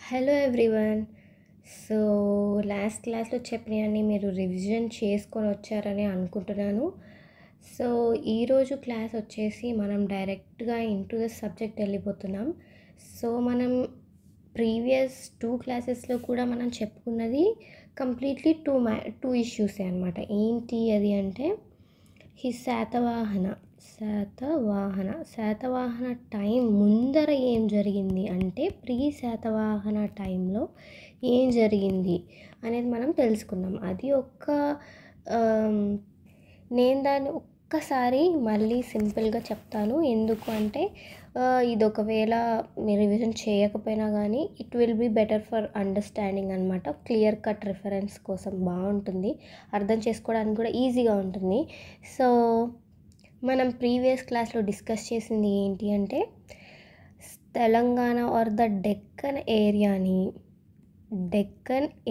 Hello everyone. So, last క్లాస్‌లో చెప్పినయన్నీ మీరు revision చేసుకొని వచ్చారని అనుకుంటున్నాను. సో, ఈరోజు క్లాస్ వచ్చేసి మనం డైరెక్ట్‌గా ఇంటు ద సబ్జెక్ట్ వెళ్ళిపోతున్నాం. సో, మనం ప్రీవియస్ 2 క్లాసెస్‌లో కూడా మనం చెప్పుకున్నది కంప్లీట్‌లీ 2 ఇష్యూసే అనమాట. ఏంటి అది అంటే ఈ శాతవాహన టైం ముందర ఏం జరిగింది అంటే శాతవాహన టైంలో ఏం జరిగింది అనేది మనం తెలుసుకున్నాం. అది ఆమ్, నేను దాన్ని ఒక్కసారి మళ్ళీ సింపుల్గా చెప్తాను. ఎందుకు అంటే ఇది ఒకవేళ మీరు రివిజన్ చేయకపోయినా కానీ it will be better for understanding అనమాట. క్లియర్ కట్ రిఫరెన్స్ కోసం బాగుంటుంది, అర్థం చేసుకోవడానికి కూడా ఈజీగా ఉంటుంది. సో మనం ప్రీవియస్ క్లాస్లో డిస్కస్ చేసింది ఏంటి అంటే తెలంగాణ ఆర్ ద డెక్కన్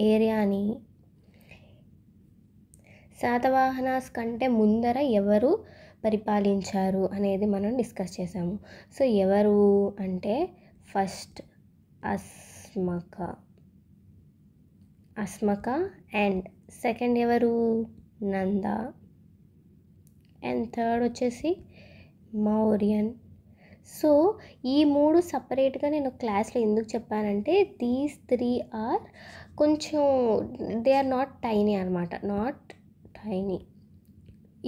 ఏరియాని శాతవాహనాస్ కంటే ముందర ఎవరు పరిపాలించారు అనేది మనం డిస్కస్ చేసాము. సో ఎవరు అంటే ఫస్ట్ అస్మక అండ్ సెకండ్ ఎవరు నంద అండ్ థర్డ్ వచ్చేసి మౌర్యన్. సో ఈ 3 సపరేట్గా నేను క్లాస్లో ఎందుకు చెప్పానంటే దీస్ 3 ఆర్ కొంచెం దే ఆర్ నాట్ టైనీ అనమాట.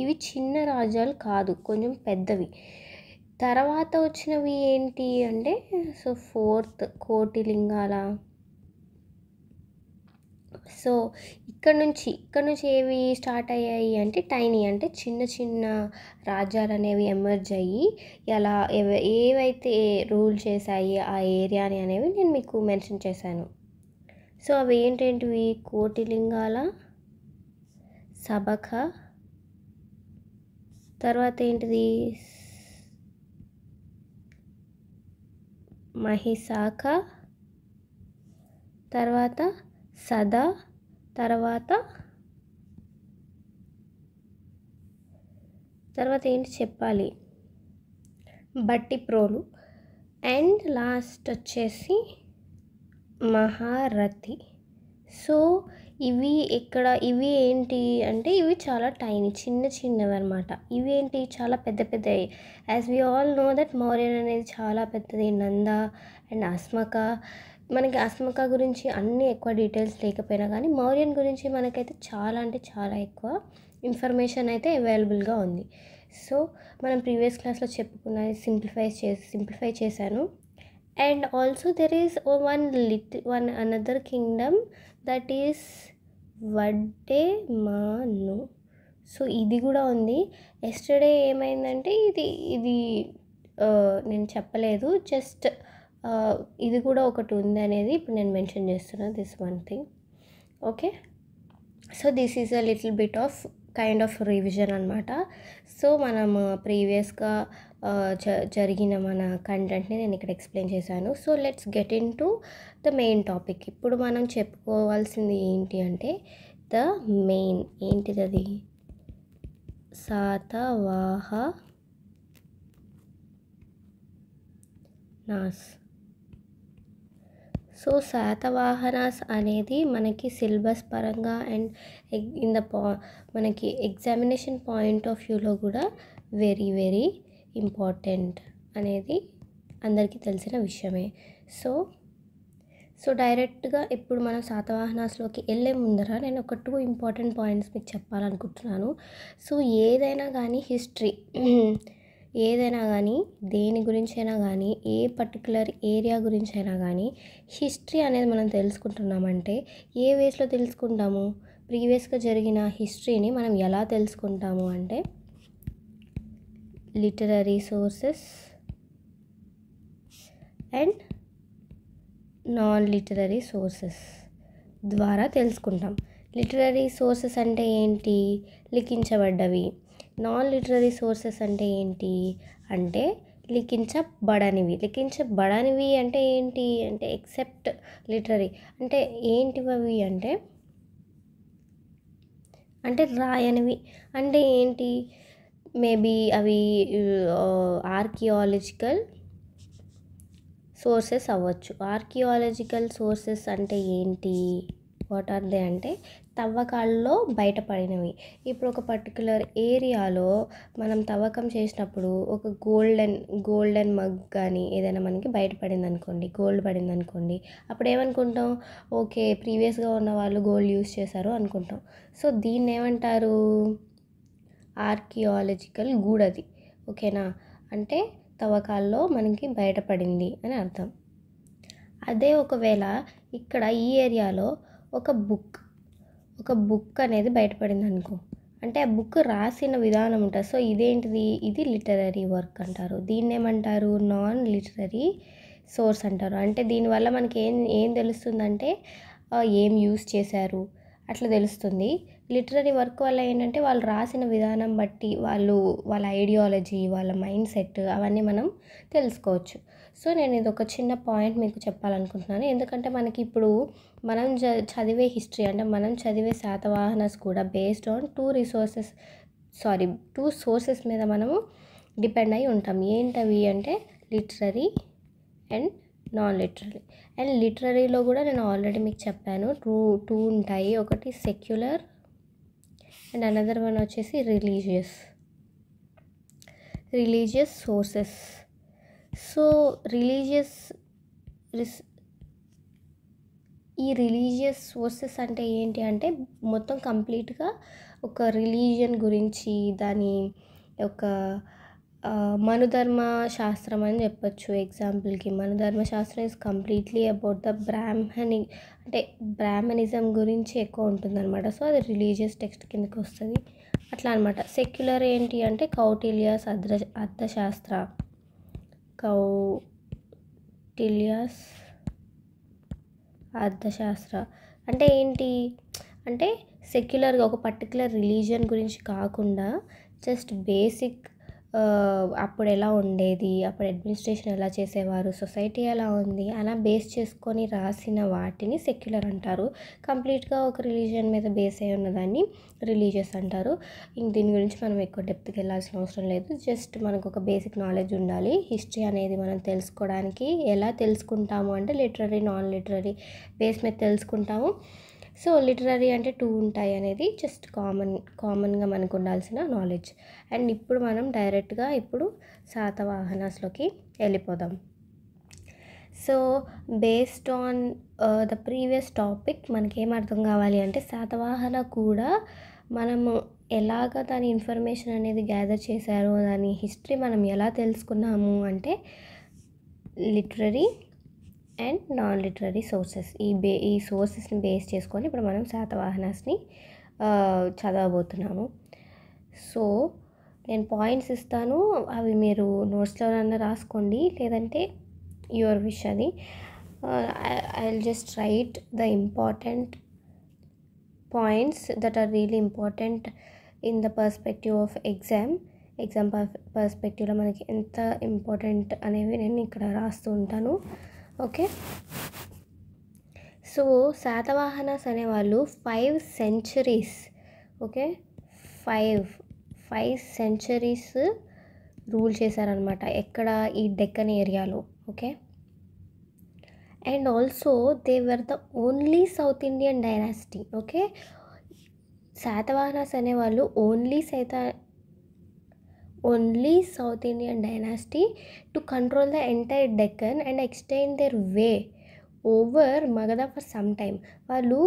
ఇవి చిన్న రాజ్యాలు కాదు, కొంచెం పెద్దవి. తర్వాత వచ్చినవి ఏంటి అంటే సో ఫోర్త్ కోటిలింగాల. సో ఇక్కడ నుంచి ఏవి స్టార్ట్ అయ్యాయి అంటే టైనీ, అంటే చిన్న చిన్న రాజ్యాలు అనేవి ఎమర్జ్ అయ్యి ఎలా ఏవైతే రూల్ చేశాయి ఆ ఏరియాని అనేవి నేను మీకు మెన్షన్ చేశాను. సో అవి ఏంటేంటివి? కోటిలింగాల, సబక, తర్వాత ఏంటిది మహిసాక, తర్వాత సదా, తర్వాత ఏంటి చెప్పాలి, బట్టిప్రోలు, అండ్ లాస్ట్ వచ్చేసి మహారథి. సో ఇవి ఏంటి అంటే ఇవి చాలా టైనీ చిన్నవి అనమాట. ఇవి ఏంటి చాలా పెద్దవి. As we all know that Mauryan అనేది చాలా పెద్దది. నంద అండ్ అస్మక, మనకి అస్మక గురించి అన్ని ఎక్కువ డీటెయిల్స్ లేకపోయినా కానీ మౌర్యన్ గురించి మనకైతే చాలా అంటే చాలా ఎక్కువ ఇన్ఫర్మేషన్ అయితే అవైలబుల్గా ఉంది. సో మనం ప్రీవియస్ క్లాస్లో చెప్పుకున్నది సింప్లిఫై చేశాను. And also there is one another kingdom that is Vaddemanu. So ఇది కూడా ఉంది. ఎస్టర్డే ఏమైందంటే ఇది నేను చెప్పలేదు, జస్ట్ ఇది కూడా ఒకటి ఉంది అనేది ఇప్పుడు నేను మెన్షన్ చేస్తున్నాను. This one thing. Okay, so this is a little bit of kind of revision అనమాట. సో మనం ప్రీవియస్గా జరిగిన మన కంటెంట్ని నేను ఇక్కడ ఎక్స్ప్లెయిన్ చేశాను. So let's get in to the main topic. ఇప్పుడు మనం చెప్పుకోవాల్సింది ఏంటి అంటే ద మెయిన్ ఏంటిది, అది శాతవాహనాస్. సో శాతవాహనాస్ అనేది మనకి సిలబస్ పరంగా అండ్ మనకి ఎగ్జామినేషన్ పాయింట్ ఆఫ్ వ్యూలో కూడా వెరీ వెరీ ఇంపార్టెంట్ అనేది అందరికీ తెలిసిన విషయమే. సో డైరెక్ట్గా ఇప్పుడు మనం శాతవాహనాస్లోకి వెళ్ళే ముందర నేను ఒక 2 ఇంపార్టెంట్ పాయింట్స్ మీకు చెప్పాలనుకుంటున్నాను. సో ఏదైనా కానీ దేని గురించైనా కానీ ఏ పర్టికులర్ ఏరియా గురించైనా కానీ హిస్టరీ అనేది మనం తెలుసుకుంటున్నామంటే ఏ వేస్లో తెలుసుకుంటాము? ప్రీవియస్గా జరిగిన హిస్టరీని మనం ఎలా తెలుసుకుంటాము అంటే literary sources and non literary sources ద్వారా తెలుసుకుంటాం. లిటరరీ సోర్సెస్ అంటే ఏంటి? లిఖించబడ్డవి. నాన్ లిటరరీ సోర్సెస్ అంటే ఏంటి అంటే లిఖించబడనివి అంటే ఏంటి అంటే ఎక్సెప్ట్ లిటరరీ అంటే ఏంటివి అవి అంటే రాయనివి అంటే ఏంటి? మేబీ అవి ఆర్కియాలజికల్ సోర్సెస్ అవ్వచ్చు. ఆర్కియాలజికల్ సోర్సెస్ అంటే ఏంటి, వాట్ ఆర్ దే అంటే తవ్వకాల్లో బయటపడినవి. ఇప్పుడు ఒక పర్టికులర్ ఏరియాలో మనం తవ్వకం చేసినప్పుడు ఒక గోల్డెన్ మగ్ కానీ ఏదైనా మనకి బయటపడింది అనుకోండి, గోల్డ్ పడింది అనుకోండి, అప్పుడు ఏమనుకుంటాం, ఓకే ప్రీవియస్గా ఉన్న వాళ్ళు గోల్డ్ యూస్ చేశారు అనుకుంటాం. సో దీన్ని ఏమంటారు, ఆర్కియాలజికల్ గూడది. ఓకేనా, అంటే తవ్వకాల్లో మనకి బయటపడింది అని అర్థం. అదే ఒకవేళ ఇక్కడ ఈ ఏరియాలో ఒక బుక్ అనేది బయటపడింది అనుకో, అంటే ఆ బుక్ రాసిన విధానం ఉంటుంది. సో ఇదేంటిది, ఇది లిటరరీ వర్క్ అంటారు. దీన్ని ఏమంటారు, నాన్ లిటరరీ సోర్స్ అంటారు. అంటే దీనివల్ల మనకి ఏం తెలుస్తుందంటే ఏం యూస్ చేశారు అట్లా తెలుస్తుంది. లిటరరీ వర్క్ వల్ల ఏంటంటే వాళ్ళు రాసిన విధానం బట్టి వాళ్ళ ఐడియాలజీ, వాళ్ళ మైండ్ సెట్ అవన్నీ మనం తెలుసుకోవచ్చు. సో నేను ఇది ఒక చిన్న పాయింట్ మీకు చెప్పాలనుకుంటున్నాను. ఎందుకంటే మనకి ఇప్పుడు మనం చదివే హిస్టరీ, అంటే మనం చదివే శాతవాహనస్ కూడా బేస్డ్ ఆన్ టూ సోర్సెస్ మీద మనము డిపెండ్ అయి ఉంటాం. ఏంటవి అంటే literary and non literary. And లిటరరీలో కూడా నేను ఆల్రెడీ మీకు చెప్పాను, టూ ఉంటాయి. ఒకటి సెక్యులర్ అండ్ అనదర్ వన్ వచ్చేసి రిలీజియస్ సోర్సెస్. సో ఈ రిలీజియస్ సోర్సెస్ అంటే ఏంటి అంటే మొత్తం కంప్లీట్గా ఒక రిలీజియన్ గురించి, దాని ఒక మనుధర్మ శాస్త్రం అని చెప్పచ్చు. ఎగ్జాంపుల్కి మనుధర్మ శాస్త్రం is completely about the Brahminism గురించి ఎక్కువ ఉంటుందన్నమాట. సో అది రిలీజియస్ టెక్స్ట్ కిందకి వస్తుంది అట్లా అనమాట. సెక్యులర్ ఏంటి అంటే కౌటిల్యాస్ అర్థశాస్త్ర అంటే ఏంటి అంటే సెక్యులర్గా ఒక పర్టికులర్ రిలీజియన్ గురించి కాకుండా జస్ట్ బేసిక్ అప్పుడు ఎలా ఉండేది, అప్పుడు అడ్మినిస్ట్రేషన్ ఎలా చేసేవారు, సొసైటీ ఎలా ఉంది అలా బేస్ చేసుకొని రాసిన వాటిని సెక్యులర్ అంటారు. కంప్లీట్గా ఒక రిలీజియన్ మీద బేస్ అయి ఉన్నదాన్ని రిలీజియస్ అంటారు. ఇంక దీని గురించి మనం ఎక్కువ డెప్త్కి వెళ్ళాల్సిన అవసరం లేదు. జస్ట్ మనకు ఒక బేసిక్ నాలెడ్జ్ ఉండాలి. హిస్టరీ అనేది మనం తెలుసుకోవడానికి ఎలా తెలుసుకుంటాము అంటే లిటరరీ, నాన్ లిటరరీ బేస్ మీద తెలుసుకుంటాము. సో లిటరరీ అంటే 2 ఉంటాయి అనేది జస్ట్ కామన్గా మనకు ఉండాల్సిన నాలెడ్జ్. అండ్ ఇప్పుడు మనం డైరెక్ట్గా శాతవాహనాస్లోకి వెళ్ళిపోదాం. So based on the previous topic మనకేం అర్థం కావాలి అంటే శాతవాహన కూడా మనము ఎలాగ దాని ఇన్ఫర్మేషన్ అనేది గ్యాదర్ చేశారో, దాని హిస్టరీ మనం ఎలా తెలుసుకున్నాము అంటే literary and non literary sources, ఈ సోర్సెస్ని బేస్ చేసుకొని ఇప్పుడు మనం శాతవాహనాస్ని చదవబోతున్నాము. సో నేను పాయింట్స్ ఇస్తాను, అవి మీరు నోట్స్లోనన్నా రాసుకోండి, లేదంటే యువర్ విష్ అది. I will just write the important points that are really important in the perspective of exam పర్స్పెక్టివ్లో మనకి ఎంత ఇంపార్టెంట్ అనేవి నేను ఇక్కడ రాస్తూ ఉంటాను. ఓకే, సో శాతవాహనాస్ అనేవాళ్ళు 5 centuries, ఓకే 5 centuries రూల్ చేశారనమాట ఎక్కడ, ఈ డెక్కన్ ఏరియాలో. Okay, and also they were the only south Indian dynasty. Okay, Satavahanas అనేవాళ్ళు only South Indian dynasty to control the entire Deccan and extend their way over Magadha for some time. వాళ్ళు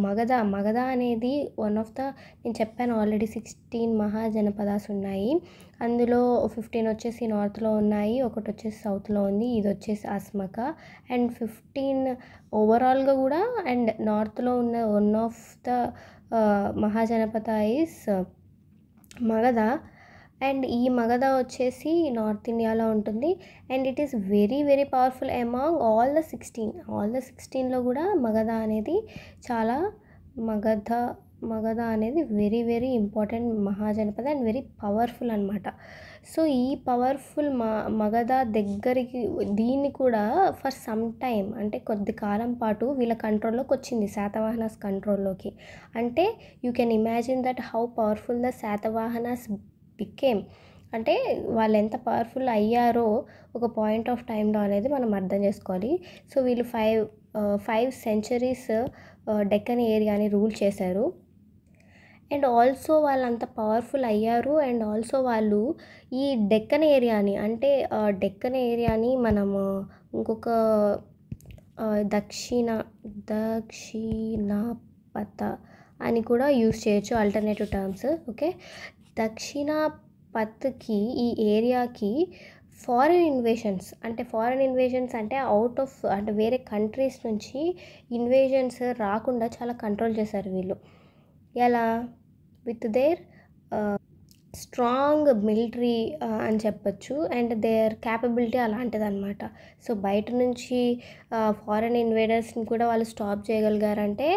మగధ అనేది one of the, నేను చెప్పాను already 16 mahajanapadas ఉన్నాయి. అందులో 15 వచ్చేసి నార్త్లో ఉన్నాయి, ఒకటి వచ్చేసి సౌత్లో ఉంది, ఇది వచ్చేసి అస్మక. అండ్ 15 ఓవరాల్గా కూడా, అండ్ నార్త్లో ఉన్న one of the Mahajanapada is Magadha. And ఈ మగధ వచ్చేసి నార్త్ ఇండియాలో ఉంటుంది. And it is very very powerful among all the 16లో కూడా మగధ అనేది చాలా మగధ అనేది very very important Mahajanapada and very powerful అనమాట. సో ఈ పవర్ఫుల్ మగధ దగ్గరికి దీన్ని కూడా ఫర్ సమ్ టైమ్, అంటే కొద్ది కాలం పాటు వీళ్ళ కంట్రోల్లోకి వచ్చింది, శాతవాహనాస్ కంట్రోల్లోకి. అంటే you can imagine that how powerful the Satavahanas became. అంటే వాళ్ళు ఎంత పవర్ఫుల్ అయ్యారో ఒక పాయింట్ ఆఫ్ టైంలో అనేది మనం అర్థం చేసుకోవాలి. సో వీళ్ళు 5 సెంచరీస్ డెక్కన్ ఏరియాని రూల్ చేశారు. అండ్ ఆల్సో వాళ్ళంత పవర్ఫుల్ అయ్యారు. అండ్ ఆల్సో వాళ్ళు ఈ డెక్కన్ ఏరియాని అంటే డెక్కన్ ఏరియాని మనము ఇంకొక దక్షిణాపథ అని కూడా యూస్ చేయొచ్చు ఆల్టర్నేటివ్ టర్మ్స్. ఓకే, దక్షిణాపథ్కి ఈ ఏరియాకి ఫారిన్ ఇన్వేషన్స్ అంటే అవుట్ ఆఫ్ అంటే వేరే కంట్రీస్ నుంచి ఇన్వేషన్స్ రాకుండా చాలా కంట్రోల్ చేశారు వీళ్ళు. ఎలా? విత్ దేర్ స్ట్రాంగ్ మిలిటరీ అని చెప్పచ్చు. అండ్ దేర్ క్యాపబిలిటీ అలాంటిదన్నమాట. సో బయట నుంచి ఫారెన్ ఇన్వేడర్స్ని కూడా వాళ్ళు స్టాప్ చేయగలిగారంటే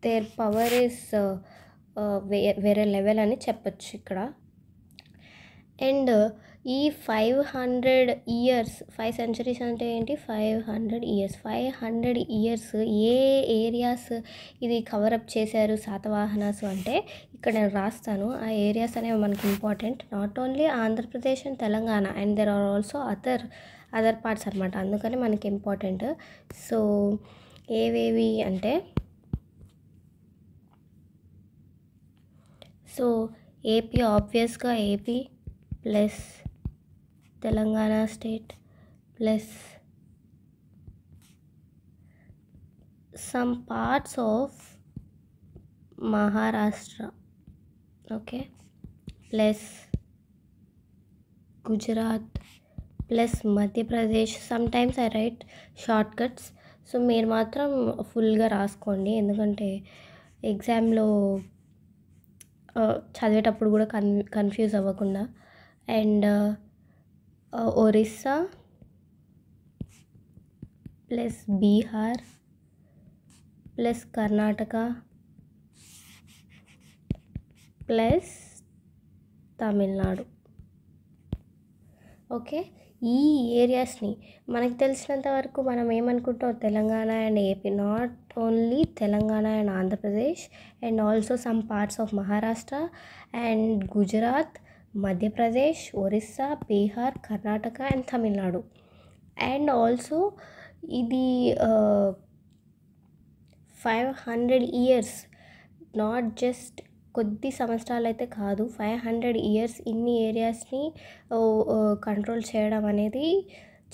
దేర్ పవర్ ఇస్ వేరే లెవెల్ అని చెప్పచ్చు ఇక్కడ. అండ్ ఈ 500 ఇయర్స్ 5 సెంచరీస్ అంటే ఏంటి? 500 ఇయర్స్ ఏ ఏరియాస్ ఇది కవరప్ చేశారు శాతవాహనాస్ అంటే ఇక్కడ నేను రాస్తాను. ఆ ఏరియాస్ అనేవి మనకి important. Not only Andhra Pradesh and Telangana, and there are also other parts అనమాట. అందుకని మనకి ఇంపార్టెంట్. సో ఏవేవి అంటే, సో ఏపీ, ఆబ్వియస్గా AP plus Telangana state plus some parts of Maharashtra, okay, plus Gujarat plus Madhya Pradesh. Sometimes I write shortcuts, so మీరు మాత్రం ఫుల్గా రాసుకోండి, ఎందుకంటే ఎగ్జామ్లో చదివేటప్పుడు కూడా కన్ఫ్యూజ్ అవ్వకుండా. And Orissa plus Bihar plus Karnataka plus Tamil Nadu. Okay, ఈ ఏరియాస్ని మనకు తెలిసినంత వరకు మనం ఏమనుకుంటాం, Telangana and AP. Not only Telangana and Andhra Pradesh, and also some parts of Maharashtra and Gujarat, Madhya Pradesh, Orissa, Bihar, Karnataka and Tamil Nadu. And also ఇది 500 ఇయర్స్, నాట్ జస్ట్ కొద్ది సంవత్సరాలు అయితే కాదు, 500 ఇయర్స్ ఇన్ని ఏరియాస్ని కంట్రోల్ చేయడం అనేది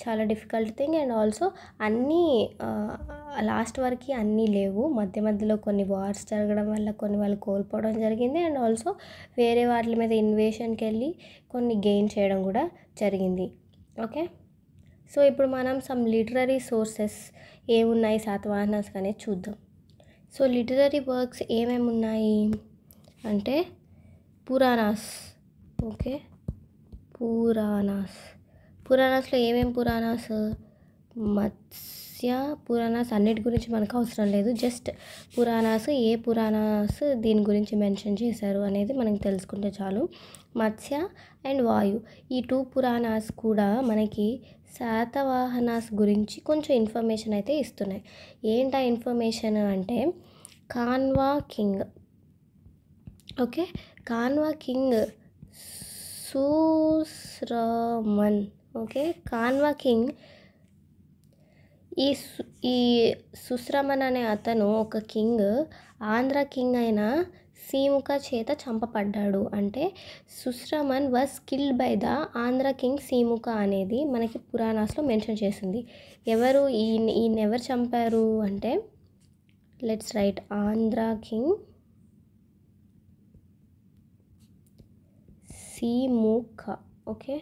చాలా డిఫికల్ట్ థింగ్. అండ్ ఆల్సో అన్నీ లాస్ట్ వరకు అన్నీ లేవు, మధ్య మధ్యలో కొన్ని వార్స్ జరగడం వల్ల కొన్ని వాళ్ళు కోల్పోవడం జరిగింది. అండ్ ఆల్సో వేరే వాటి మీద ఇన్వేషన్కి వెళ్ళి కొన్ని గెయిన్ చేయడం కూడా జరిగింది. ఓకే, సో ఇప్పుడు మనం సమ్ లిటరరీ సోర్సెస్ ఏమున్నాయి శాతవాహనాస్ అనేది చూద్దాం. సో లిటరరీ వర్క్స్ ఏమేమి ఉన్నాయి అంటే పురాణాస్. ఓకే, పురాణాస్లో ఏమేమి పురాణాస్? మత్స్య పురాణాస్ అన్నిటి గురించి మనకు అవసరం లేదు, జస్ట్ పురాణాస్, ఏ పురాణాస్ దీని గురించి మెన్షన్ చేశారు అనేది మనకి తెలుసుకుంటే చాలు. మత్స్య అండ్ వాయు, ఈ 2 పురాణాస్ కూడా మనకి శాతవాహనాస్ గురించి కొంచెం ఇన్ఫర్మేషన్ అయితే ఇస్తున్నాయి. ఏంటా ఇన్ఫర్మేషన్ అంటే, Kanva king, okay, Kanva king Susharman. Okay, Kanva king ఈ సుశ్రమన్ అనే అతను ఒక కింగ్, ఆంధ్ర కింగ్ అయిన సీముక చేత చంపబడ్డాడు. అంటే Susharman was killed by the Andhra king Simuka అనేది మనకి పురాణాస్లో మెన్షన్ చేసింది. ఎవరు ఈయన ఎవరు చంపారు అంటే, let's write Andhra king Simuka. Okay,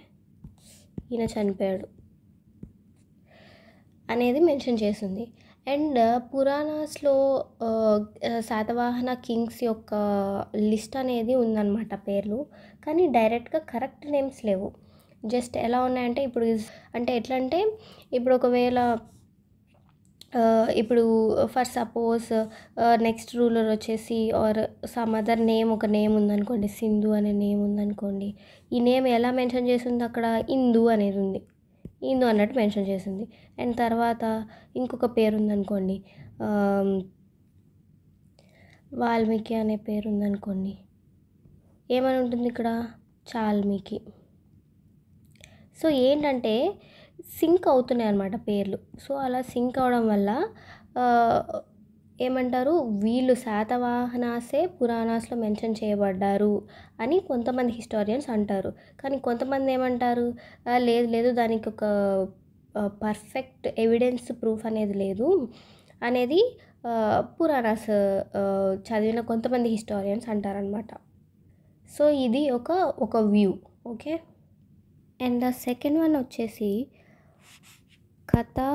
ఈయన చనిపోయాడు అనేది మెన్షన్ చేసింది. అండ్ పురాణాస్లో శాతవాహన కింగ్స్ యొక్క లిస్ట్ అనేది ఉందన్నమాట, పేర్లు, కానీ డైరెక్ట్గా కరెక్ట్ నేమ్స్ లేవు. జస్ట్ ఎలా ఉన్నాయంటే, ఇప్పుడు అంటే ఎట్లా అంటే, ఇప్పుడు ఒకవేళ ఇప్పుడు ఫర్ సపోజ్ నెక్స్ట్ రూలర్ వచ్చేసి ఆర్ సమ్ అదర్ నేమ్, ఒక నేమ్ ఉందనుకోండి, సింధు అనే నేమ్ ఉందనుకోండి, ఈ నేమ్ ఎలా మెన్షన్ చేసింది అక్కడ? ఇందు అనేది ఉంది, ఇందు అన్నట్టు మెన్షన్ చేసింది. అండ్ తర్వాత ఇంకొక పేరు ఉందనుకోండి, వాల్మీకి అనే పేరు ఉందనుకోండి, ఏమని ఉంటుంది ఇక్కడ? చాల్మీకి. సో ఏంటంటే సింక్ అవుతున్నాయి అన్నమాట పేర్లు. సో అలా సింక్ అవ్వడం వల్ల ఏమంటారు, వీళ్ళు శాతవాహనాసే పురాణాస్‌లో మెన్షన్ చేయబడ్డారు అని కొంతమంది హిస్టారియన్స్ అంటారు. కానీ కొంతమంది ఏమంటారు, లేదు లేదు దానికొక పర్ఫెక్ట్ ఎవిడెన్స్ ప్రూఫ్ అనేది లేదు అనేది పురాణాస్ చదివిన కొంతమంది హిస్టారియన్స్ అంటారనమాట. సో ఇది ఒక view. Okay. And the second one వచ్చేసి కథా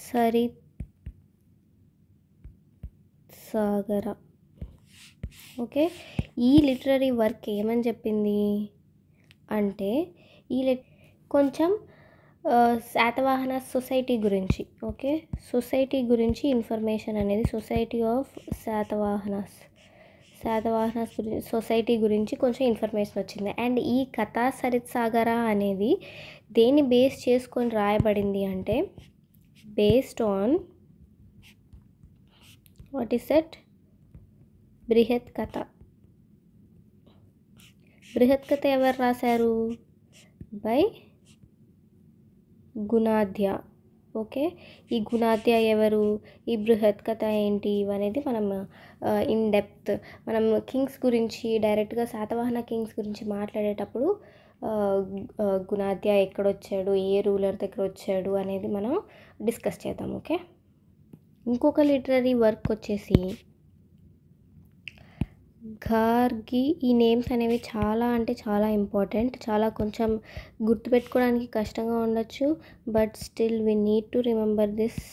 సరిత్ సాగర. ఓకే. ఈ లిటరరీ వర్క్ ఏమని చెప్పింది అంటే కొంచెం శాతవాహన సొసైటీ గురించి, ఓకే, సొసైటీ గురించి ఇన్ఫర్మేషన్ అనేది, సొసైటీ ఆఫ్ శాతవాహనాస్ గురించి, సొసైటీ గురించి కొంచెం ఇన్ఫర్మేషన్ వచ్చింది. అండ్ ఈ కథా సరిత్ సాగర అనేది దేన్ని బేస్ చేసుకొని రాయబడింది అంటే based on what is that, బృహత్ కథ. బృహత్ కథ ఎవరు రాశారు? బై గుణాద్య. ఓకే. ఈ గుణాద్య ఎవరు, ఈ బృహత్ కథ ఏంటి ఇవనేది మనం ఇన్ డెప్త్ మనం కింగ్స్ గురించి డైరెక్ట్గా శాతవాహన కింగ్స్ గురించి మాట్లాడేటప్పుడు గుణాద్య ఎక్కడొచ్చాడు, ఏ రూలర్ దగ్గర వచ్చాడు అనేది మనం డిస్కస్ చేద్దాం. ఓకే. ఇంకొక లిటరరీ వర్క్ వచ్చేసి గార్గి. ఈ నేమ్స్ అనేవి చాలా అంటే చాలా ఇంపార్టెంట్, చాలా కొంచెం గుర్తుపెట్టుకోవడానికి కష్టంగా ఉండొచ్చు, but still we need to remember this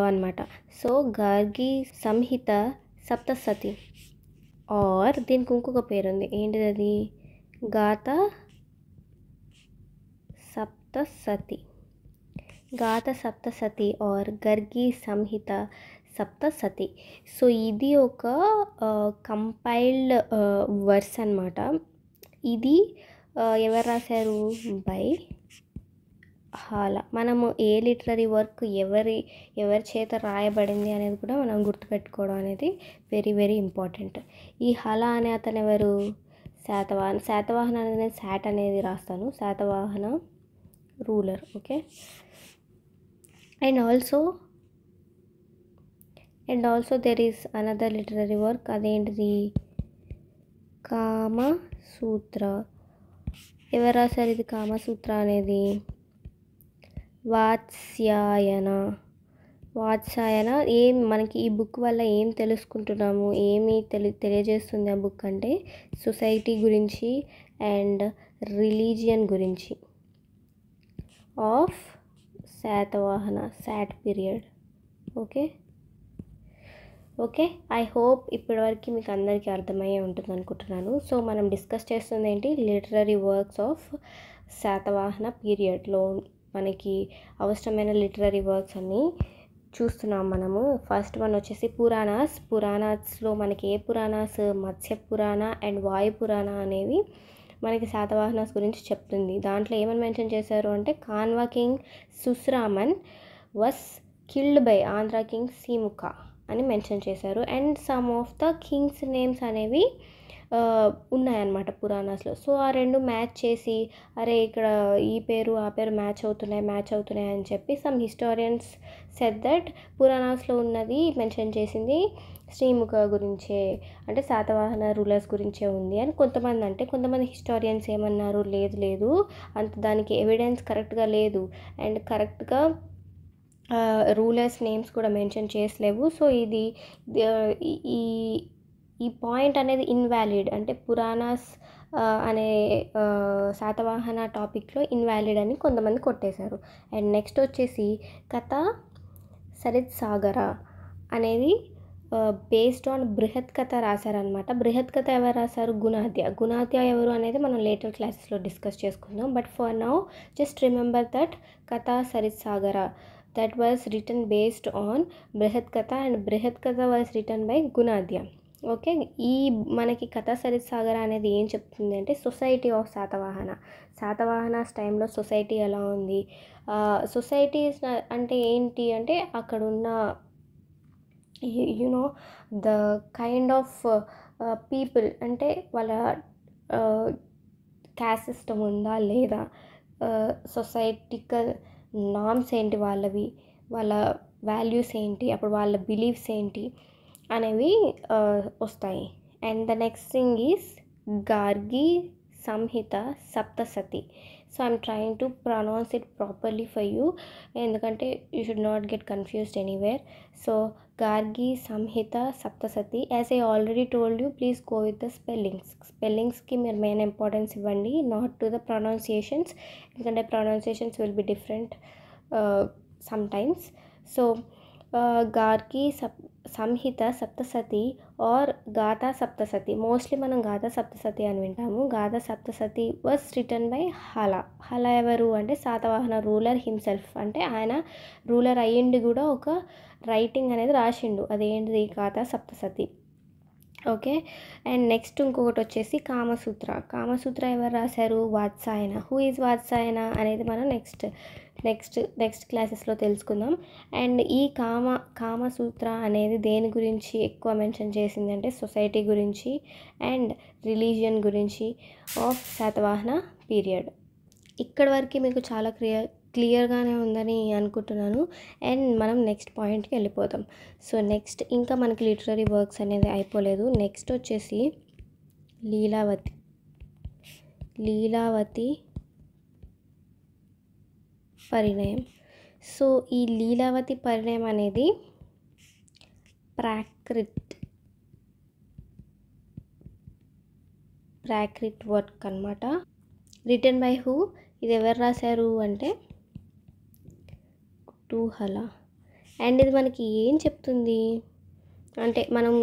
అనమాట. సో గార్గి సంహిత సప్తసతి ఆర్ దీనికి ఇంకొక పేరు ఉంది, ఏంటిది అది, గాథ సప్తసతి. గాథ సప్తసతి ఆర్ గర్గి సంహిత సప్తసతి. సో ఇది ఒక కంపైల్డ్ వర్స్ అనమాట. ఇది ఎవరు రాశారు? బై హాలా. మనము ఏ లిటరరీ వర్క్ ఎవరి చేత రాయబడింది అనేది కూడా మనం గుర్తుపెట్టుకోవడం అనేది వెరీ వెరీ ఇంపార్టెంట్. ఈ హాలా అనే అతను ఎవరు? శాతవాహన అనేది శాట్ అనేది రాస్తాను, Satavahana ruler. Okay. And also there is another literary work, అదేంటిది, కామసూత్ర. ఎవరు రాశారు ఇది కామసూత్ర అనేది? వాత్స్యాయన. ఏం మనకి ఈ బుక్ వల్ల ఏం తెలుసుకుంటున్నాము, ఏమి తెలియజేస్తుంది ఆ బుక్ అంటే సొసైటీ గురించి అండ్ రిలీజియన్ గురించి of Satavahana SAT period. Okay. I hope ఇప్పటివరకు మీకు అందరికీ అర్థమయ్యే ఉంటుంది అనుకుంటున్నాను. సో మనం డిస్కస్ చేస్తుంది ఏంటి, లిటరరీ వర్క్స్ ఆఫ్ శాతవాహన పీరియడ్లో మనకి అవసరమైన లిటరరీ వర్క్స్ అన్నీ చూస్తున్నాం మనము. ఫస్ట్ వన్ వచ్చేసి పురాణాస్లో మనకి ఏ పురాణాస్, మత్స్య పురాణ అండ్ వాయు పురాణ అనేవి మనకి శాతవాహనాస్ గురించి చెప్తుంది. దాంట్లో ఏమని మెన్షన్ చేశారు అంటే Kanva king Susharman was killed by Andhra king Simuka అని మెన్షన్ చేశారు. And some of the kings names అనేవి ఉన్నాయన్నమాట పురాణాస్లో. సో ఆ రెండు మ్యాచ్ చేసి అరే ఇక్కడ ఈ పేరు ఆ పేరు మ్యాచ్ అవుతున్నాయి అని చెప్పి సమ్ హిస్టారియన్స్ సెడ్ దట్ పురాణాస్లో ఉన్నది మెన్షన్ చేసింది శ్రీముఖ గురించే, అంటే శాతవాహన రూలర్స్ గురించే ఉంది అని కొంతమంది హిస్టారియన్స్ ఏమన్నారు, లేదు అంత దానికి ఎవిడెన్స్ కరెక్ట్గా లేదు అండ్ కరెక్ట్గా రూలర్స్ నేమ్స్ కూడా మెన్షన్ చేసలేవు. సో ఇది ఈ పాయింట్ అనేది ఇన్వాలిడ్, అంటే పురాణాస్ అనే శాతవాహన టాపిక్లో ఇన్వాలిడ్ అని కొంతమంది కొట్టేశారు. అండ్ నెక్స్ట్ వచ్చేసి కథా సరిత్ సాగర అనేది బేస్డ్ ఆన్ బృహత్ కథ రాశారనమాట. బృహత్ కథ ఎవరు రాశారు? గుణాద్య ఎవరు అనేది మనం లేటర్ క్లాసెస్లో డిస్కస్ చేసుకుందాం. But for now just remember that Katha Sarit Sagara that was written based on Brihat Katha and Brihat Katha was written by Gunadhya. Okay. ఈ మనకి కథా సరిత్ సాగర అనేది ఏం చెప్తుంది అంటే సొసైటీ ఆఫ్ శాతవాహనాస్ టైంలో సొసైటీ ఎలా ఉంది, సొసైటీస్ అంటే ఏంటి అంటే అక్కడున్న ద కైండ్ ఆఫ్ పీపుల్, అంటే వాళ్ళ క్యాస్ట్ సిస్టమ్ ఉందా లేదా, సొసైటికల్ నార్మ్స్ ఏంటి వాళ్ళవి, వాళ్ళ వాల్యూస్ ఏంటి, అప్పుడు వాళ్ళ బిలీఫ్స్ ఏంటి అనేవి వస్తాయి. And the next thing is Gargi Samhita Saptasati. So I'm trying to pronounce it properly for you, ఎందుకంటే you should not get confused anywhere. So Gargi Samhita Saptasati, as I already told you, please go with the స్పెల్లింగ్స్కి మీరు main importance ఇవ్వండి, not to the pronunciations, ఎందుకంటే pronunciations will be different sometimes. So Gargi Samhita Saptasati or Gatha Saptasati, mostly మనం గాథా సప్తసతి అని వింటాము. Gatha Saptashati was written by హల ఎవరు అంటే Satavahana ruler himself, అంటే ఆయన రూలర్ అయ్యిండి కూడా ఒక రైటింగ్ అనేది రాసిండు, అదేంటిది Gatha Saptashati. Okay. And next ఇంకొకటి వచ్చేసి కామసూత్ర ఎవరు రాశారు, వాత్సాయన. హూ ఈజ్ వాత్సాయన అనేది మనం నెక్స్ట్ క్లాసెస్లో తెలుసుకుందాం. అండ్ ఈ కామసూత్ర అనేది దేని గురించి ఎక్కువ మెన్షన్ చేసింది అంటే సొసైటీ గురించి అండ్ రిలీజియన్ గురించి ఆఫ్ శాతవాహన పీరియడ్. ఇక్కడ వరకు మీకు చాలా క్లియర్గానే ఉందని అనుకుంటున్నాను. అండ్ మనం నెక్స్ట్ పాయింట్కి వెళ్ళిపోతాం. సో నెక్స్ట్ ఇంకా మనకి లిటరరీ వర్క్స్ అనేది అయిపోలేదు. నెక్స్ట్ వచ్చేసి లీలావతి పరిణయం. సో ఈ లీలావతి పరిణయం అనేది ప్రాక్రిట్ వర్క్ అనమాట. రిటన్ బై హూ, ఇది ఎవరు రాశారు అంటే కుతూహల. అండ్ ఇది మనకి ఏం చెప్తుంది అంటే, మనం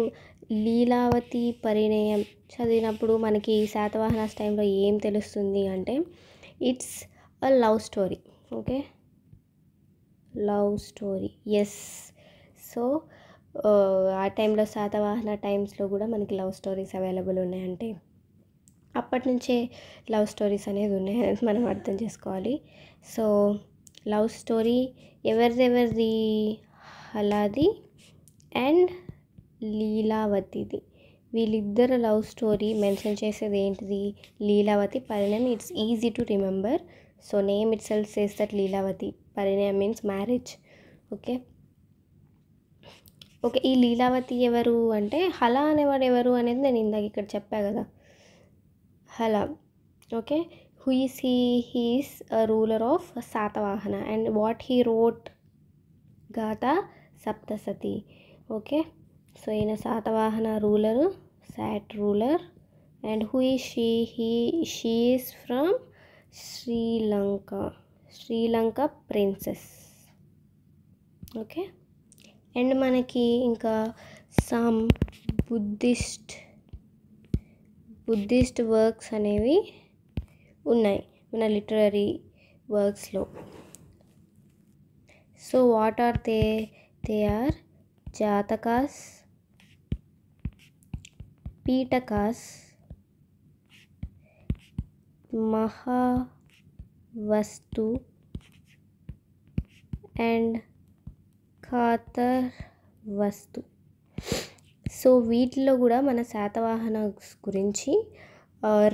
లీలావతి పరిణయం చదివినప్పుడు మనకి శాతవాహనాస్ టైంలో ఏం తెలుస్తుంది అంటే it's a love story. Okay, love story, yes. So ఆ టైంలో శాతవాహన టైమ్స్లో కూడా మనకి లవ్ స్టోరీస్ అవైలబుల్ ఉన్నాయంటే అప్పటి నుంచే లవ్ స్టోరీస్ అనేది ఉన్నాయనేది మనం అర్థం చేసుకోవాలి. సో లవ్ స్టోరీ ఎవరిది, హలాది అండ్ లీలావతిది. వీళ్ళిద్దరు లవ్ స్టోరీ మెన్షన్ చేసేది ఏంటిది, Lilavati Parinayam. It's easy to remember. So name itself says that Lilavati Parinayam means marriage. Okay, ఈ లీలావతి ఎవరు అంటే హలా అనేవాడు ఎవరు అనేది నేను ఇందాక ఇక్కడ చెప్పా కదా, Hala. Okay, who is he? He is a ruler of Satavahana and what he wrote, Gatha Saptasati. Okay, so in a Satavahana ruler, Sat ruler, and who is she? She is from Sri Lanka princess. Okay, and మనకి ఇంకా some Buddhist works అనేవి ఉన్నాయి మన literary వర్క్స్లో. So what are they are Jatakas, Pitakas, Mahavastu and ఖాతర్వస్తు. So వీటిలో కూడా మన శాతవాహన గురించి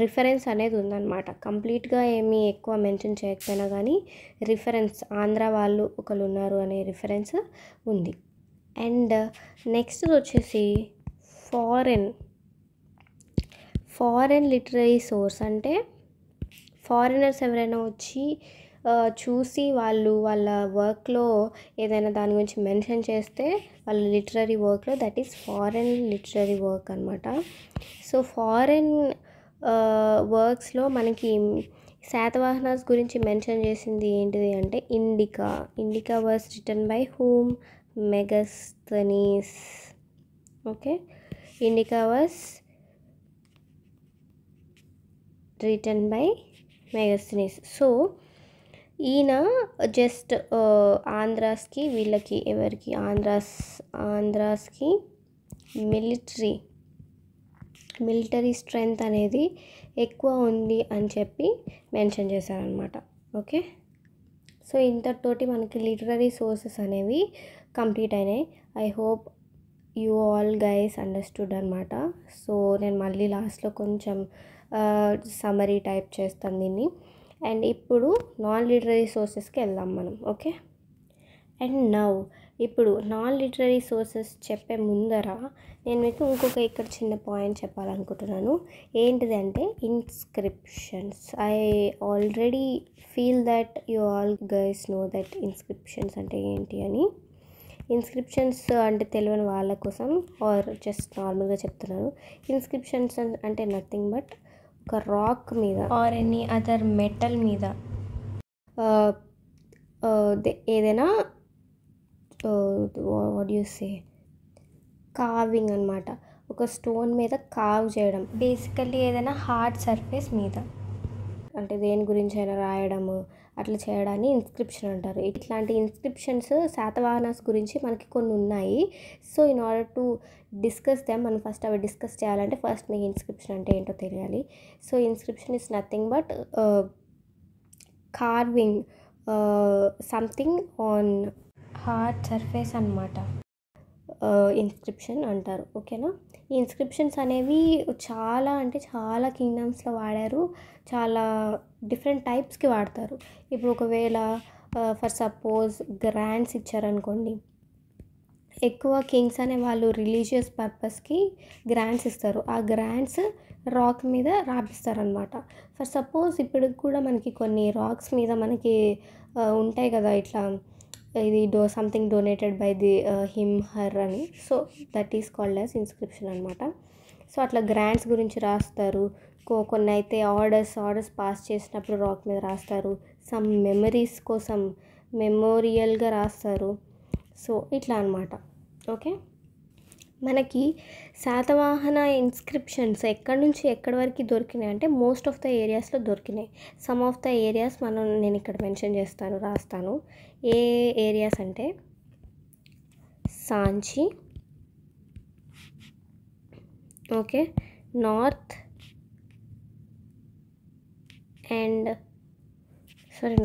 రిఫరెన్స్ అనేది ఉందన్నమాట. కంప్లీట్గా ఏమీ ఎక్కువ మెన్షన్ చేయకపోయినా కానీ రిఫరెన్స్, ఆంధ్ర వాళ్ళు ఒకరు ఉన్నారు అనే రిఫరెన్స్ ఉంది. అండ్ నెక్స్ట్ వచ్చేసి ఫారెన్ లిటరరీ సోర్స్, అంటే ఫారినర్స్ ఎవరైనా వచ్చి చూసి వాళ్ళు వాళ్ళ వర్క్లో ఏదైనా దాని గురించి మెన్షన్ చేస్తే వాళ్ళ లిటరరీ వర్క్లో, that is foreign literary work అనమాట. సో ఫారెన్ వర్క్స్లో మనకి శాతవాహనాస్ గురించి మెన్షన్ చేసింది ఏంటిది అంటే indica was written by whom, Megasthenes. Okay, indica was written by Megasthenes. So ఈయన జస్ట్ ఆంధ్రాస్కి, వీళ్ళకి ఎవరికి ఆంధ్రాస్కి మిలిటరీ స్ట్రెంగ్త్ అనేది ఎక్కువ ఉంది అని చెప్పి మెన్షన్ చేశారనమాట. ఓకే, సో ఇంతటితోటి మనకి లిటరరీ సోర్సెస్ అనేవి కంప్లీట్ అయినాయి. I hope you all guys understood అనమాట. సో నేను మళ్ళీ లాస్ట్లో కొంచెం సమరీ టైప్ చేస్తాను దీన్ని. అండ్ ఇప్పుడు నాన్ లిటరరీ సోర్సెస్కి వెళ్దాం మనం. ఓకే, అండ్ నౌ ఇప్పుడు నాన్ లిటరరీ సోర్సెస్ చెప్పే ముందర నేను మీకు ఇంకొక ఇక్కడ చిన్న పాయింట్ చెప్పాలనుకుంటున్నాను. ఏంటిది అంటే inscriptions. I already feel that you all guys know that inscriptions అంటే ఏంటి అని. ఇన్స్క్రిప్షన్స్ అంటే తెలియని వాళ్ళ కోసం ఆర్ జస్ట్ నార్మల్గా చెప్తున్నాను. ఇన్స్క్రిప్షన్స్ అంటే నథింగ్ బట్ ఒక రాక్ మీద ఆర్ ఎనీ అదర్ మెటల్ మీద ఏదైనా వాట్ యు సే కార్వింగ్ అనమాట. ఒక స్టోన్ మీద కార్వ్ చేయడం, బేసికల్లీ ఏదైనా హార్డ్ సర్ఫేస్ మీద అంటే దేని గురించి అయినా రాయడము అట్లా చేయడాన్ని ఇన్స్క్రిప్షన్ అంటారు. ఇట్లాంటి ఇన్స్క్రిప్షన్స్ శాతవాహనాస్ గురించి మనకి కొన్ని ఉన్నాయి. So in order to discuss them మనం ఫస్ట్ అవి డిస్కస్ చేయాలంటే ఫస్ట్ మీకు ఇన్స్క్రిప్షన్ అంటే ఏంటో తెలియాలి. So inscription is nothing but carving something on hard surface అన్నమాట. ఇన్స్క్రిప్షన్ అంటారు. ఓకేనా. ఈ ఇన్స్క్రిప్షన్స్ అనేవి చాలా అంటే చాలా కింగ్డమ్స్లో వాడారు, చాలా డిఫరెంట్ టైప్స్కి వాడతారు. ఇప్పుడు ఒకవేళ ఫర్ సపోజ్ గ్రాంట్స్ ఇచ్చారనుకోండి, ఎక్కువ కింగ్స్ అనే వాళ్ళు రిలీజియస్ పర్పస్కి గ్రాంట్స్ ఇస్తారు. ఆ గ్రాంట్స్ రాక్ మీద రాపిస్తారనమాట. ఫర్ సపోజ్ ఇప్పుడు కూడా మనకి కొన్ని రాక్స్ మీద మనకి ఉంటాయి కదా ఇట్లా ఇది something donated by the him her అని. So that is called as inscription అనమాట. సో అట్లా గ్రాంట్స్ గురించి రాస్తారు. కొన్ని అయితే ఆర్డర్స్ పాస్ చేసినప్పుడు రాక్ మీద రాస్తారు. సమ్ మెమరీస్ కోసం మెమోరియల్గా రాస్తారు. సో ఇట్లా అనమాట. ఓకే, మనకి శాతవాహన ఇన్స్క్రిప్షన్స్ ఎక్కడి నుంచి ఎక్కడి వరకు దొరికినాయి అంటే మోస్ట్ ఆఫ్ ద ఏరియాస్లో దొరికినాయి. సమ్ ఆఫ్ ద ఏరియాస్ నేను ఇక్కడ మెన్షన్ చేస్తాను, రాస్తాను. ఏ ఏరియాస్ అంటే Sanchi, okay, north and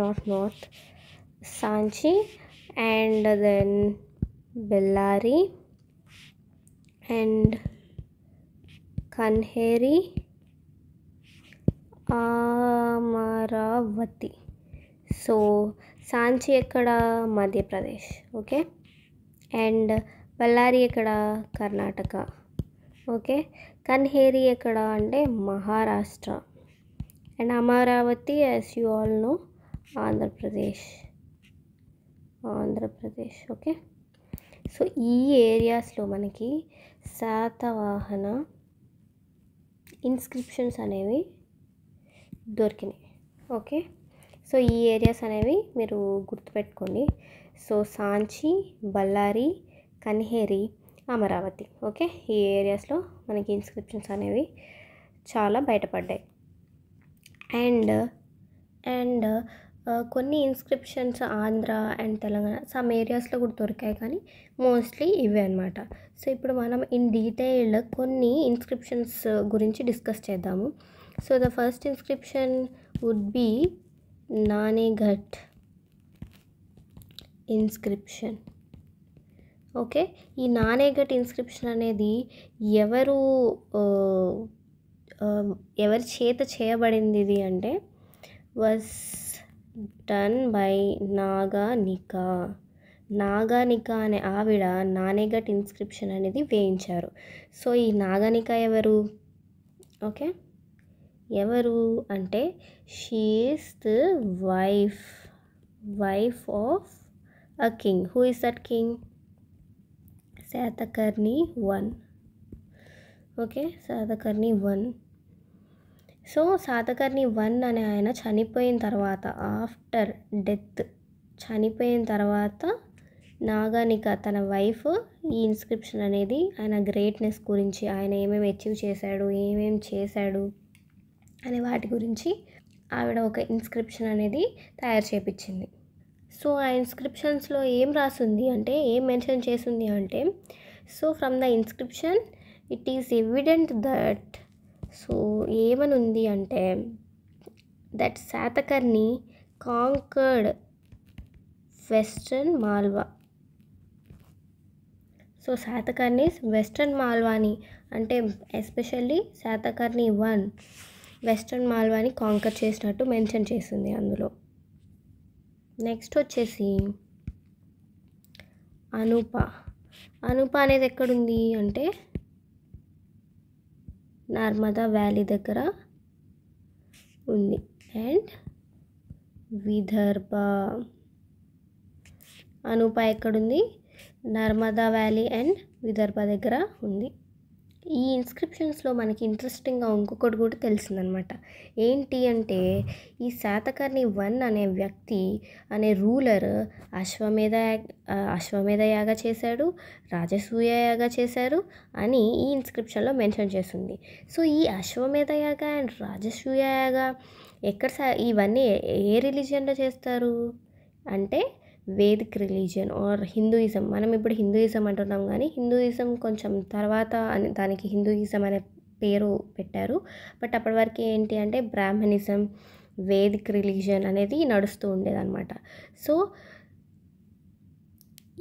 not north, Sanchi and then Bellary and Kanheri, Amaravati. So Sanchi ఎక్కడ? మధ్యప్రదేశ్. ఓకే, అండ్ బళ్ళారి ఎక్కడ? కర్ణాటక. ఓకే, కన్హేరి ఎక్కడ అంటే Maharashtra. And Amaravati as you all know Andhra Pradesh. Okay, so ఈ ఏరియాస్లో మనకి శాతవాహన ఇన్స్క్రిప్షన్స్ అనేవి దొరికినాయి. ఓకే, సో ఈ ఏరియాస్ అనేవి మీరు గుర్తుపెట్టుకోండి. సో సాంచి, బళ్ళారి, కన్హేరి, అమరావతి. ఓకే, ఈ ఏరియాస్లో మనకి ఇన్స్క్రిప్షన్స్ అనేవి చాలా బయటపడ్డాయి. అండ్ కొన్ని inscriptions Andhra and Telangana some ఏరియాస్లో కూడా దొరికాయి, కానీ మోస్ట్లీ ఇవే అనమాట. సో ఇప్పుడు మనం ఇన్ డీటెయిల్డ్ కొన్ని ఇన్స్క్రిప్షన్స్ గురించి డిస్కస్ చేద్దాము. So the first inscription would be Naneghat inscription. Okay, ఈ నానేఘట్ ఇన్స్క్రిప్షన్ అనేది ఎవరి చేత చేయబడింది ఇది అంటే వాజ్ డన్ బై నాగానిక అనే ఆవిడ నానేఘట్ ఇన్స్క్రిప్షన్ అనేది వేయించారు. సో ఈ నాగానిక ఎవరు? ఓకే, ఎవరు అంటే she is the wife of a king. Who is that king? Satakarni I. Okay, Satakarni I. So Satakarni I అనే ఆయన చనిపోయిన తర్వాత, ఆఫ్టర్ డెత్ చనిపోయిన తర్వాత నాగానిక తన వైఫ్ ఈ ఇన్స్క్రిప్షన్ అనేది ఆయన గ్రేట్నెస్ గురించి, ఆయన ఏమేమి అచీవ్ చేశాడు, ఏమేమి చేశాడు అనే వాటి గురించి ఆవిడ ఒక ఇన్స్క్రిప్షన్ అనేది తయారు చేయించింది. సో ఆ ఇన్స్క్రిప్షన్స్లో ఏం రాసింది అంటే, ఏం మెన్షన్ చేసింది అంటే, so from the inscription it is evident that, so ఏమని ఉంది అంటే that Satakarni conquered western Malwa. So Satakarni western మాల్వాని అంటే ఎస్పెషల్లీ శాతకర్ణి I వెస్ట్రన్ మాల్వాని కాంకర్ చేసినట్టు మెన్షన్ చేసింది అందులో. నెక్స్ట్ వచ్చేసి అనూప. అనూప అనేది ఎక్కడుంది అంటే నర్మదా వ్యాలీ దగ్గర ఉంది. అండ్ విదర్భ. అనూప ఎక్కడుంది? నర్మదా వ్యాలీ అండ్ విదర్భ దగ్గర ఉంది. ఈ ఇన్స్క్రిప్షన్స్లో మనకి ఇంట్రెస్టింగ్గా ఇంకొకటి కూడా తెలిసిందనమాట. ఏంటి అంటే ఈ శాతకర్ణి 1 అనే వ్యక్తి అనే రూలర్ అశ్వమేధ యాగ చేశాడు, రాజసూయ యాగ చేశారు అని ఈ ఇన్స్క్రిప్షన్లో మెన్షన్ చేస్తుంది. సో ఈ అశ్వమేధ యాగ అండ్ రాజసూయ యాగ ఇవన్నీ ఏ రిలీజియన్లో చేస్తారు అంటే వేదిక్ రిలీజియన్ ఆర్ హిందూయిజం. మనం ఇప్పుడు హిందూయిజం అంటున్నాం, కానీ హిందూయిజం కొంచెం తర్వాత దానికి హిందూయిజం అనే పేరు పెట్టారు. బట్ అప్పటి వరకు ఏంటి అంటే బ్రాహ్మణిజం, వేదిక్ రిలీజియన్ అనేది నడుస్తూ ఉండేదన్నమాట. సో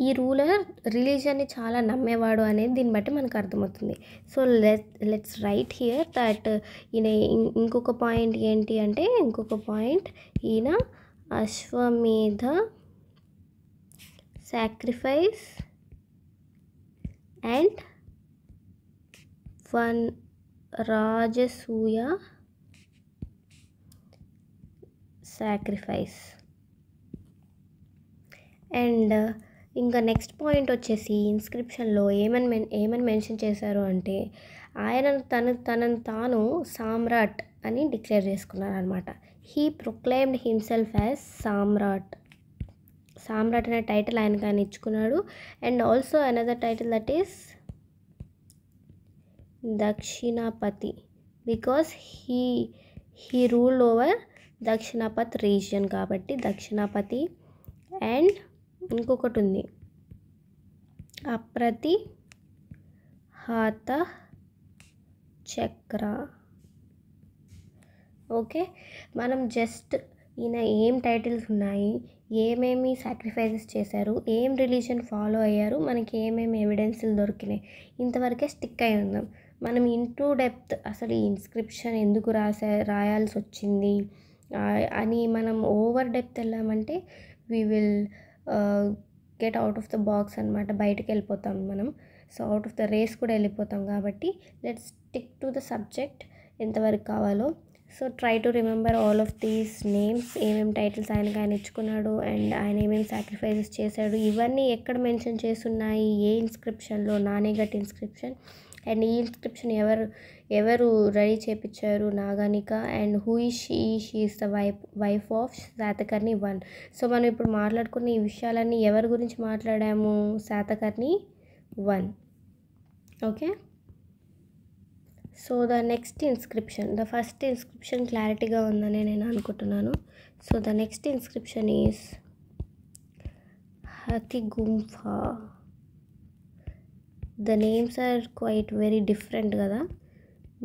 ఈ రూలర్ రిలీజియన్ని చాలా నమ్మేవాడు అనేది దీన్ని బట్టి మనకు అర్థమవుతుంది. So let's write here that ఈయన ఇంకొక పాయింట్ ఏంటి అంటే ఈయన అశ్వమేధ sacrifice and one Rajasuya sacrifice. And ఇంకా నెక్స్ట్ పాయింట్ వచ్చేసి ఇన్స్క్రిప్షన్లో ఏమని మెన్షన్ చేశారు అంటే ఆయన తనను తాను సామ్రాట్ అని డిక్లేర్ చేసుకున్నారు అనమాట. He proclaimed himself as Samrat అనే టైటిల్ ఆయనకు ఆయన ఇచ్చుకున్నాడు. And also another title that is Dakshinapati, because he ruled over Dakshinapath region కాబట్టి దక్షిణాపతి. అండ్ ఇంకొకటి ఉంది అప్రతిహాత చక్ర. ఓకే, మనం జస్ట్ ఈయన ఏం టైటిల్స్ ఉన్నాయి, ఏమేమి సాక్రిఫైసెస్ చేశారు, ఏం రిలీజియన్ ఫాలో అయ్యారు, మనకి ఏమేమి ఎవిడెన్స్లు దొరికినాయి, ఇంతవరకే స్టిక్ అయి ఉందాం. మనం ఇంటూ డెప్త్ అసలు ఈ ఇన్స్క్రిప్షన్ ఎందుకు రాయాల్సి వచ్చింది అని మనం ఓవర్ డెప్త్ వెళ్ళామంటే we will get out of the box అనమాట, బయటకు వెళ్ళిపోతాం మనం. So out of the race కూడా వెళ్ళిపోతాం. కాబట్టి let's stick to the subject ఎంతవరకు కావాలో. So try to remember all of these names, ఏమేమి టైటిల్స్ ఆయన ఇచ్చుకున్నాడు అండ్ ఆయన ఏమేమి సాక్రిఫైసెస్ చేశాడు, ఇవన్నీ ఎక్కడ మెన్షన్ చేస్తున్నాయి, ఏ ఇన్స్క్రిప్షన్లో, నానేఘట్ ఇన్స్క్రిప్షన్. అండ్ ఈ ఇన్స్క్రిప్షన్ ఎవరు రెడీ చేయించారు, Naganika. And who is she is the wife of Satakarni 1. So మనం ఇప్పుడు మాట్లాడుకున్న ఈ విషయాలన్నీ ఎవరి గురించి మాట్లాడాము, Satakarni 1. Okay, so the next inscription, the first inscription క్లారిటీగా ఉందని నేను అనుకుంటున్నాను. So the next inscription is Hathigumpha. The names are quite very different కదా,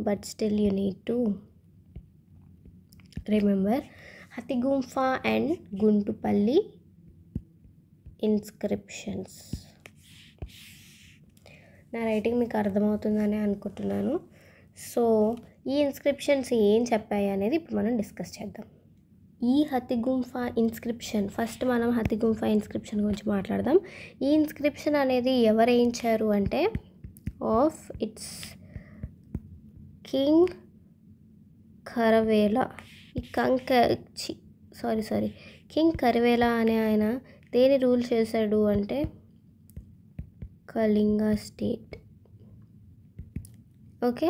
but still you need to remember. Hathigumpha and Guntupalli inscriptions. నా రైటింగ్ మీకు అర్థమవుతుందని అనుకుంటున్నాను. సో ఈ ఇన్స్క్రిప్షన్స్ ఏం చెప్పాయి అనేది ఇప్పుడు మనం డిస్కస్ చేద్దాం. ఈ హతిగుంఫా ఇన్స్క్రిప్షన్, ఫస్ట్ మనం హతిగుంఫా ఇన్స్క్రిప్షన్ గురించి మాట్లాడదాం. ఈ ఇన్స్క్రిప్షన్ అనేది ఎవరు వేయించారు అంటే ఆఫ్ ఇట్స్ కింగ్ ఖరవేల. ఈ కింగ్ ఖరవేల అనే ఆయన దేని రూల్ చేశాడు అంటే Kalinga state. Okay,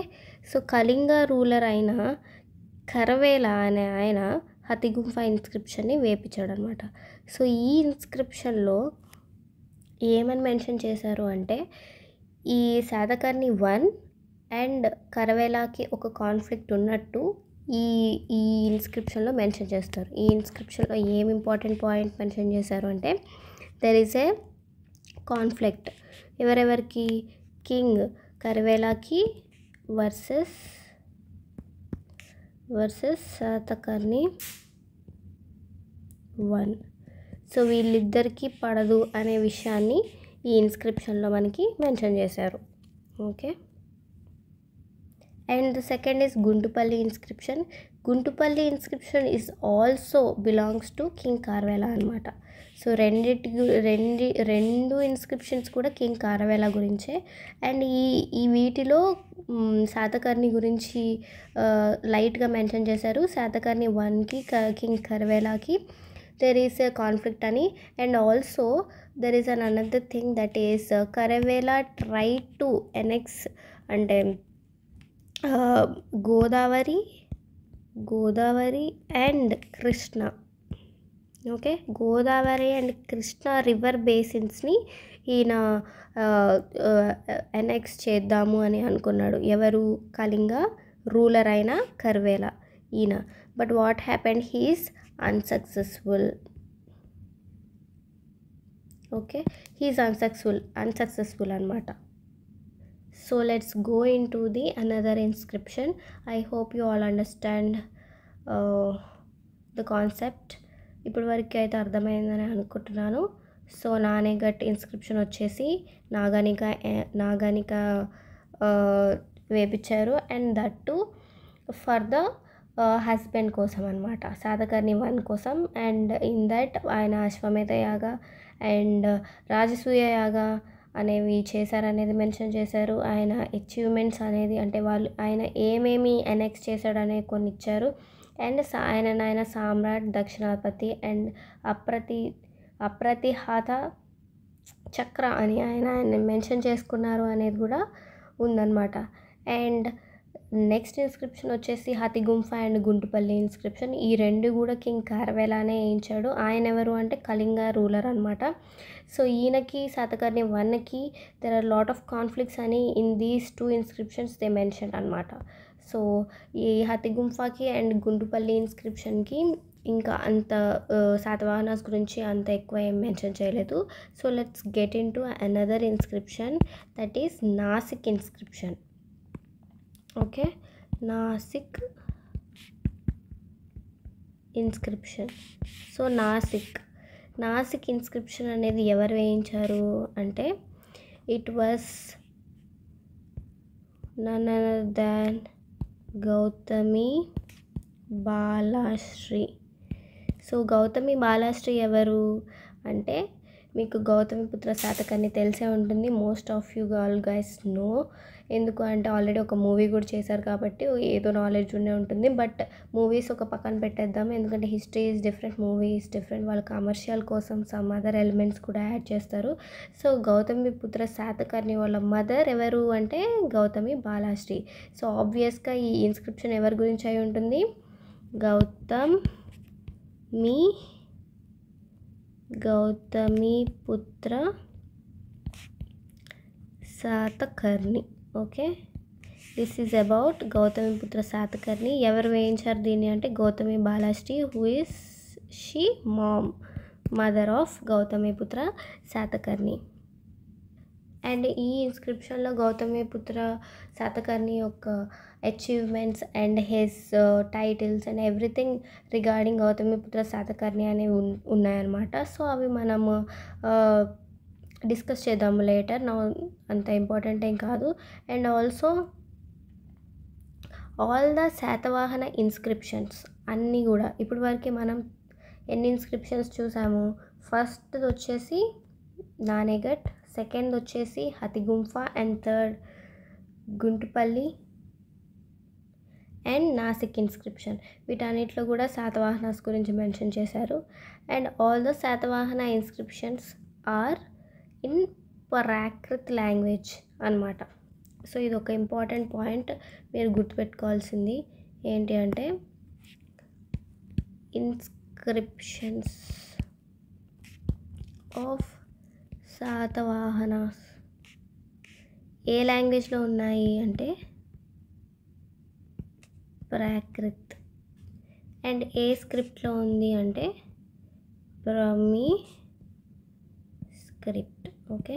so Kalinga ruler అయిన ఖరవేల అనే ఆయన హతిగుంఫా ఇన్స్క్రిప్షన్ని వేపించాడు అనమాట. సో ఈ ఇన్స్క్రిప్షన్లో ఏమని మెన్షన్ చేశారు అంటే ఈ శాతకర్ణి 1 అండ్ ఖరవేలాకి ఒక కాన్ఫ్లిక్ట్ ఉన్నట్టు ఈ ఇన్స్క్రిప్షన్లో మెన్షన్ చేస్తారు. ఈ ఇన్స్క్రిప్షన్లో ఏం ఇంపార్టెంట్ పాయింట్ మెన్షన్ చేశారు అంటే దెర్ ఈజ్ ఏ కాన్ఫ్లిక్ట్. ఎవరెవరికి, కింగ్ ఖరవేలాకి వర్సెస్ శాతకర్ణి 1. సో వీళ్ళిద్దరికీ పడదు అనే విషయాన్ని ఈ ఇన్స్క్రిప్షన్లో మనకి మెన్షన్ చేశారు. Okay, and the second is Guntupalli inscription. Guntupalli inscription is also belongs to king Kharavela అనమాట. సో రెండు ఇన్స్క్రిప్షన్స్ కూడా కింగ్ కార్వెలా గురించే. అండ్ ఈ వీటిలో శాతకర్ణి గురించి లైట్గా మెన్షన్ చేశారు. శాతకర్ణి 1కి కింగ్ కార్వెలాకి దెర్ ఈస్ ఎ కాన్ఫ్లిక్ట్ అని. And also there is another thing that is Kharavela try to annex అంటే Godavari and Krishna. Okay, Godavari and Krishna river బేసిన్స్ని ఈయన ఎనెక్స్ చేద్దాము అని అనుకున్నాడు. ఎవరు? కళింగ రూలర్ అయిన కర్వేల ఈయన. But what happened? He is unsuccessful. Okay, he is unsuccessful అనమాట. So let's go into the another inscription. I hope you all understand the concept. ఇప్పుడు వరకు అయితే అర్థమైందని అనుకుంటున్నాను. సో నానేఘట్ ఇన్స్క్రిప్షన్ వచ్చేసి నాగానిక వేపించారు. And that too for the husband కోసం అనమాట, శాతకర్ణి 1 కోసం. అండ్ ఇన్ దట్ ఆయన అశ్వమేధ యాగ అండ్ రాజసూయ యాగ అనేవి చేశారనేది మెన్షన్ చేశారు. ఆయన అచీవ్మెంట్స్ అనేది అంటే ఆయన ఏమేమి ఎనెక్స్ చేశాడు అనేది కొన్ని ఇచ్చారు. అండ్ ఆయన సామ్రాట్ దక్షిణాపతి అండ్ అప్రతిహత చక్ర అని ఆయన మెన్షన్ చేసుకున్నారు అనేది కూడా ఉందన్నమాట. అండ్ నెక్స్ట్ ఇన్స్క్రిప్షన్ వచ్చేసి హతిగుంఫ అండ్ గుంటుపల్లి ఇన్స్క్రిప్షన్. ఈ రెండు కూడా కింగ్ కార్వెలానే వేయించాడు. ఆయన ఎవరు అంటే కళింగ రూలర్ అనమాట. సో ఈయనకి శాతకర్ణి 1కి there are lot of conflicts అని in these 2 inscriptions they mention అనమాట. సో ఈ హతిగుంఫకి అండ్ గుంటుపల్లి ఇన్స్క్రిప్షన్కి ఇంకా అంత శాతవాహనాస్ గురించి అంత ఎక్కువ ఏం మెన్షన్ చేయలేదు. So let's get into another inscription that is Nasik inscription. Okay, Nasik inscription. So Nasik inscription అనేది ఎవరు వేయించారు అంటే it was none other than Gautami Balashri. So Gautami Balashri ఎవరు అంటే మీకు గౌతమిపుత్ర శాతకర్ణి తెలిసే ఉంటుంది. Most of you all guys know. ఎందుకు అంటే ఆల్రెడీ ఒక మూవీ కూడా చేశారు కాబట్టి ఏదో నాలెడ్జ్ ఉండే ఉంటుంది. బట్ మూవీస్ ఒక పక్కన పెట్టేద్దాం, ఎందుకంటే history is different, movie is different. వాళ్ళ కమర్షియల్ కోసం సమ్ అదర్ ఎలిమెంట్స్ కూడా యాడ్ చేస్తారు. సో గౌతమిపుత్ర శాతకర్ణి వాళ్ళ మదర్ ఎవరు అంటే గౌతమి బాలశ్రీ. సో ఆబ్వియస్గా ఈ ఇన్స్క్రిప్షన్ ఎవరి గురించి అయి ఉంటుంది? Gautamiputra Satakarni. Okay, this is about Gautamiputra Satakarni. ఎవరు వేయించారు దీన్ని అంటే Gautami Balasri, who is she mother of Gautamiputra Satakarni. And ఈ ఇన్స్క్రిప్షన్లో గౌతమిపుత్ర శాతకర్ణి యొక్క achievements and his titles and everything regarding Gautamiputra Satakarni అనేవి ఉన్నాయన్నమాట. సో అవి మనము డిస్కస్ చేద్దాము లేటర్, నా అంత ఇంపార్టెంట్ ఏం కాదు. And also all the Satavahana inscriptions అన్నీ కూడా ఇప్పుడు వరకు మనం ఎన్ని ఇన్స్క్రిప్షన్స్ చూసాము? ఫస్ట్ వచ్చేసి నానేఘట్, సెకండ్ వచ్చేసి Hathigumpha and third Guntupalli and Nasik inscription. వీటన్నిటిలో కూడా శాతవాహనాస్ గురించి మెన్షన్ చేశారు. And all the Satavahana inscriptions are in Prakrit language అనమాట. సో ఇది ఒక ఇంపార్టెంట్ పాయింట్ మీరు గుర్తుపెట్టుకోవాల్సింది ఏంటి అంటే ఇన్స్క్రిప్షన్స్ ఆఫ్ శాతవాహనాస్ ఏ లాంగ్వేజ్లో ఉన్నాయి అంటే ప్రాకృత్. అండ్ ఏ స్క్రిప్ట్లో ఉంది అంటే బ్రహ్మి స్క్రిప్ట్. ఓకే,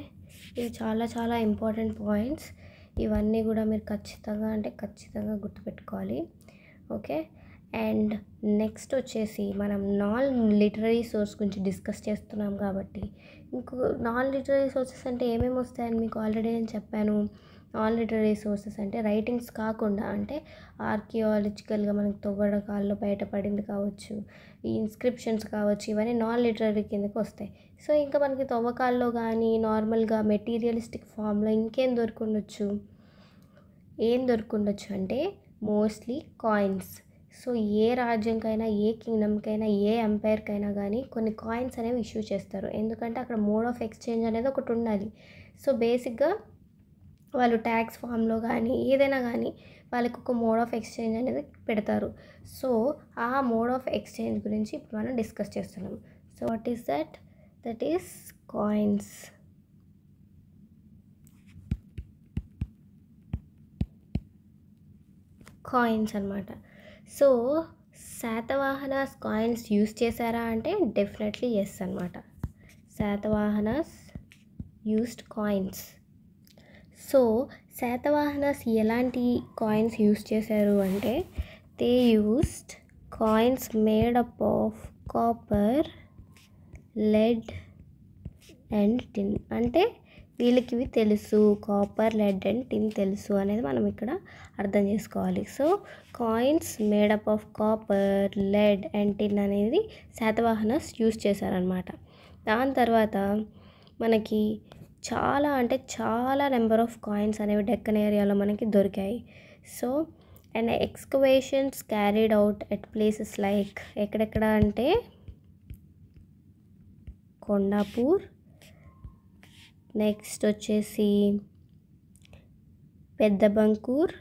ఇవి చాలా చాలా ఇంపార్టెంట్ పాయింట్స్. ఇవన్నీ కూడా మీరు ఖచ్చితంగా గుర్తుపెట్టుకోవాలి. ఓకే, అండ్ నెక్స్ట్ వచ్చేసి మనం నాన్ లిటరరీ సోర్స్ గురించి డిస్కస్ చేస్తున్నాం కాబట్టి నాన్ లిటరరీ సోర్సెస్ అంటే ఏమేమి వస్తాయని మీకు ఆల్రెడీ నేను చెప్పాను. నాన్ లిటరరీ సోర్సెస్ అంటే రైటింగ్స్ కాకుండా, అంటే ఆర్కియాలజికల్గా మనకి తవ్వకాల్లో బయటపడింది కావచ్చు, ఈ ఇన్స్క్రిప్షన్స్ కావచ్చు, ఇవన్నీ నాన్ లిటరరీ కిందకి వస్తాయి. సో ఇంకా మనకి తవ్వకాల్లో కానీ నార్మల్గా మెటీరియలిస్టిక్ ఫామ్లో ఇంకేం దొరుకుండొచ్చు, అంటే మోస్ట్లీ కాయిన్స్. సో ఏ రాజ్యంకైనా, ఏ కింగ్డమ్కైనా, ఏ ఎంపైర్కైనా కానీ కొన్ని కాయిన్స్ అనేవి ఇష్యూ చేస్తారు. ఎందుకంటే అక్కడ మోడ్ ఆఫ్ ఎక్స్చేంజ్ అనేది ఒకటి ఉండాలి. సో బేసిక్గా వాళ్ళు ట్యాక్స్ ఫామ్లో కానీ ఏదైనా కానీ వాళ్ళకి ఒక మోడ్ ఆఫ్ ఎక్స్చేంజ్ అనేది పెడతారు. సో ఆ మోడ్ ఆఫ్ ఎక్స్చేంజ్ గురించి ఇప్పుడు మనం డిస్కస్ చేస్తున్నాం. So what is that? That is coins. Coins అనమాట. సో శాతవాహనాస్ కాయిన్స్ యూస్ చేశారా అంటే డెఫినెట్లీ ఎస్ అనమాట. Satavahanas used coins. So Satavahanas ఎలాంటి కాయిన్స్ యూస్ చేశారు అంటే they used coins made up of copper, lead and tin. అంటే వీళ్ళకి ఇవి తెలుసు, కాపర్, లెడ్ అండ్ టిన్ తెలుసు అనేది మనం ఇక్కడ అర్థం చేసుకోవాలి. So coins made up of copper, lead and tin అనేది శాతవాహనాస్ యూస్ చేశారనమాట. దాని తర్వాత మనకి చాలా అంటే చాలా నెంబర్ ఆఫ్ కాయిన్స్ అనేవి డెక్కన్ ఏరియాలో మనకి దొరికాయి. So and excavations carried out at places like ఎక్కడెక్కడ అంటే కొండాపూర్, నెక్స్ట్ వచ్చేసి పెద్దబంకూర్,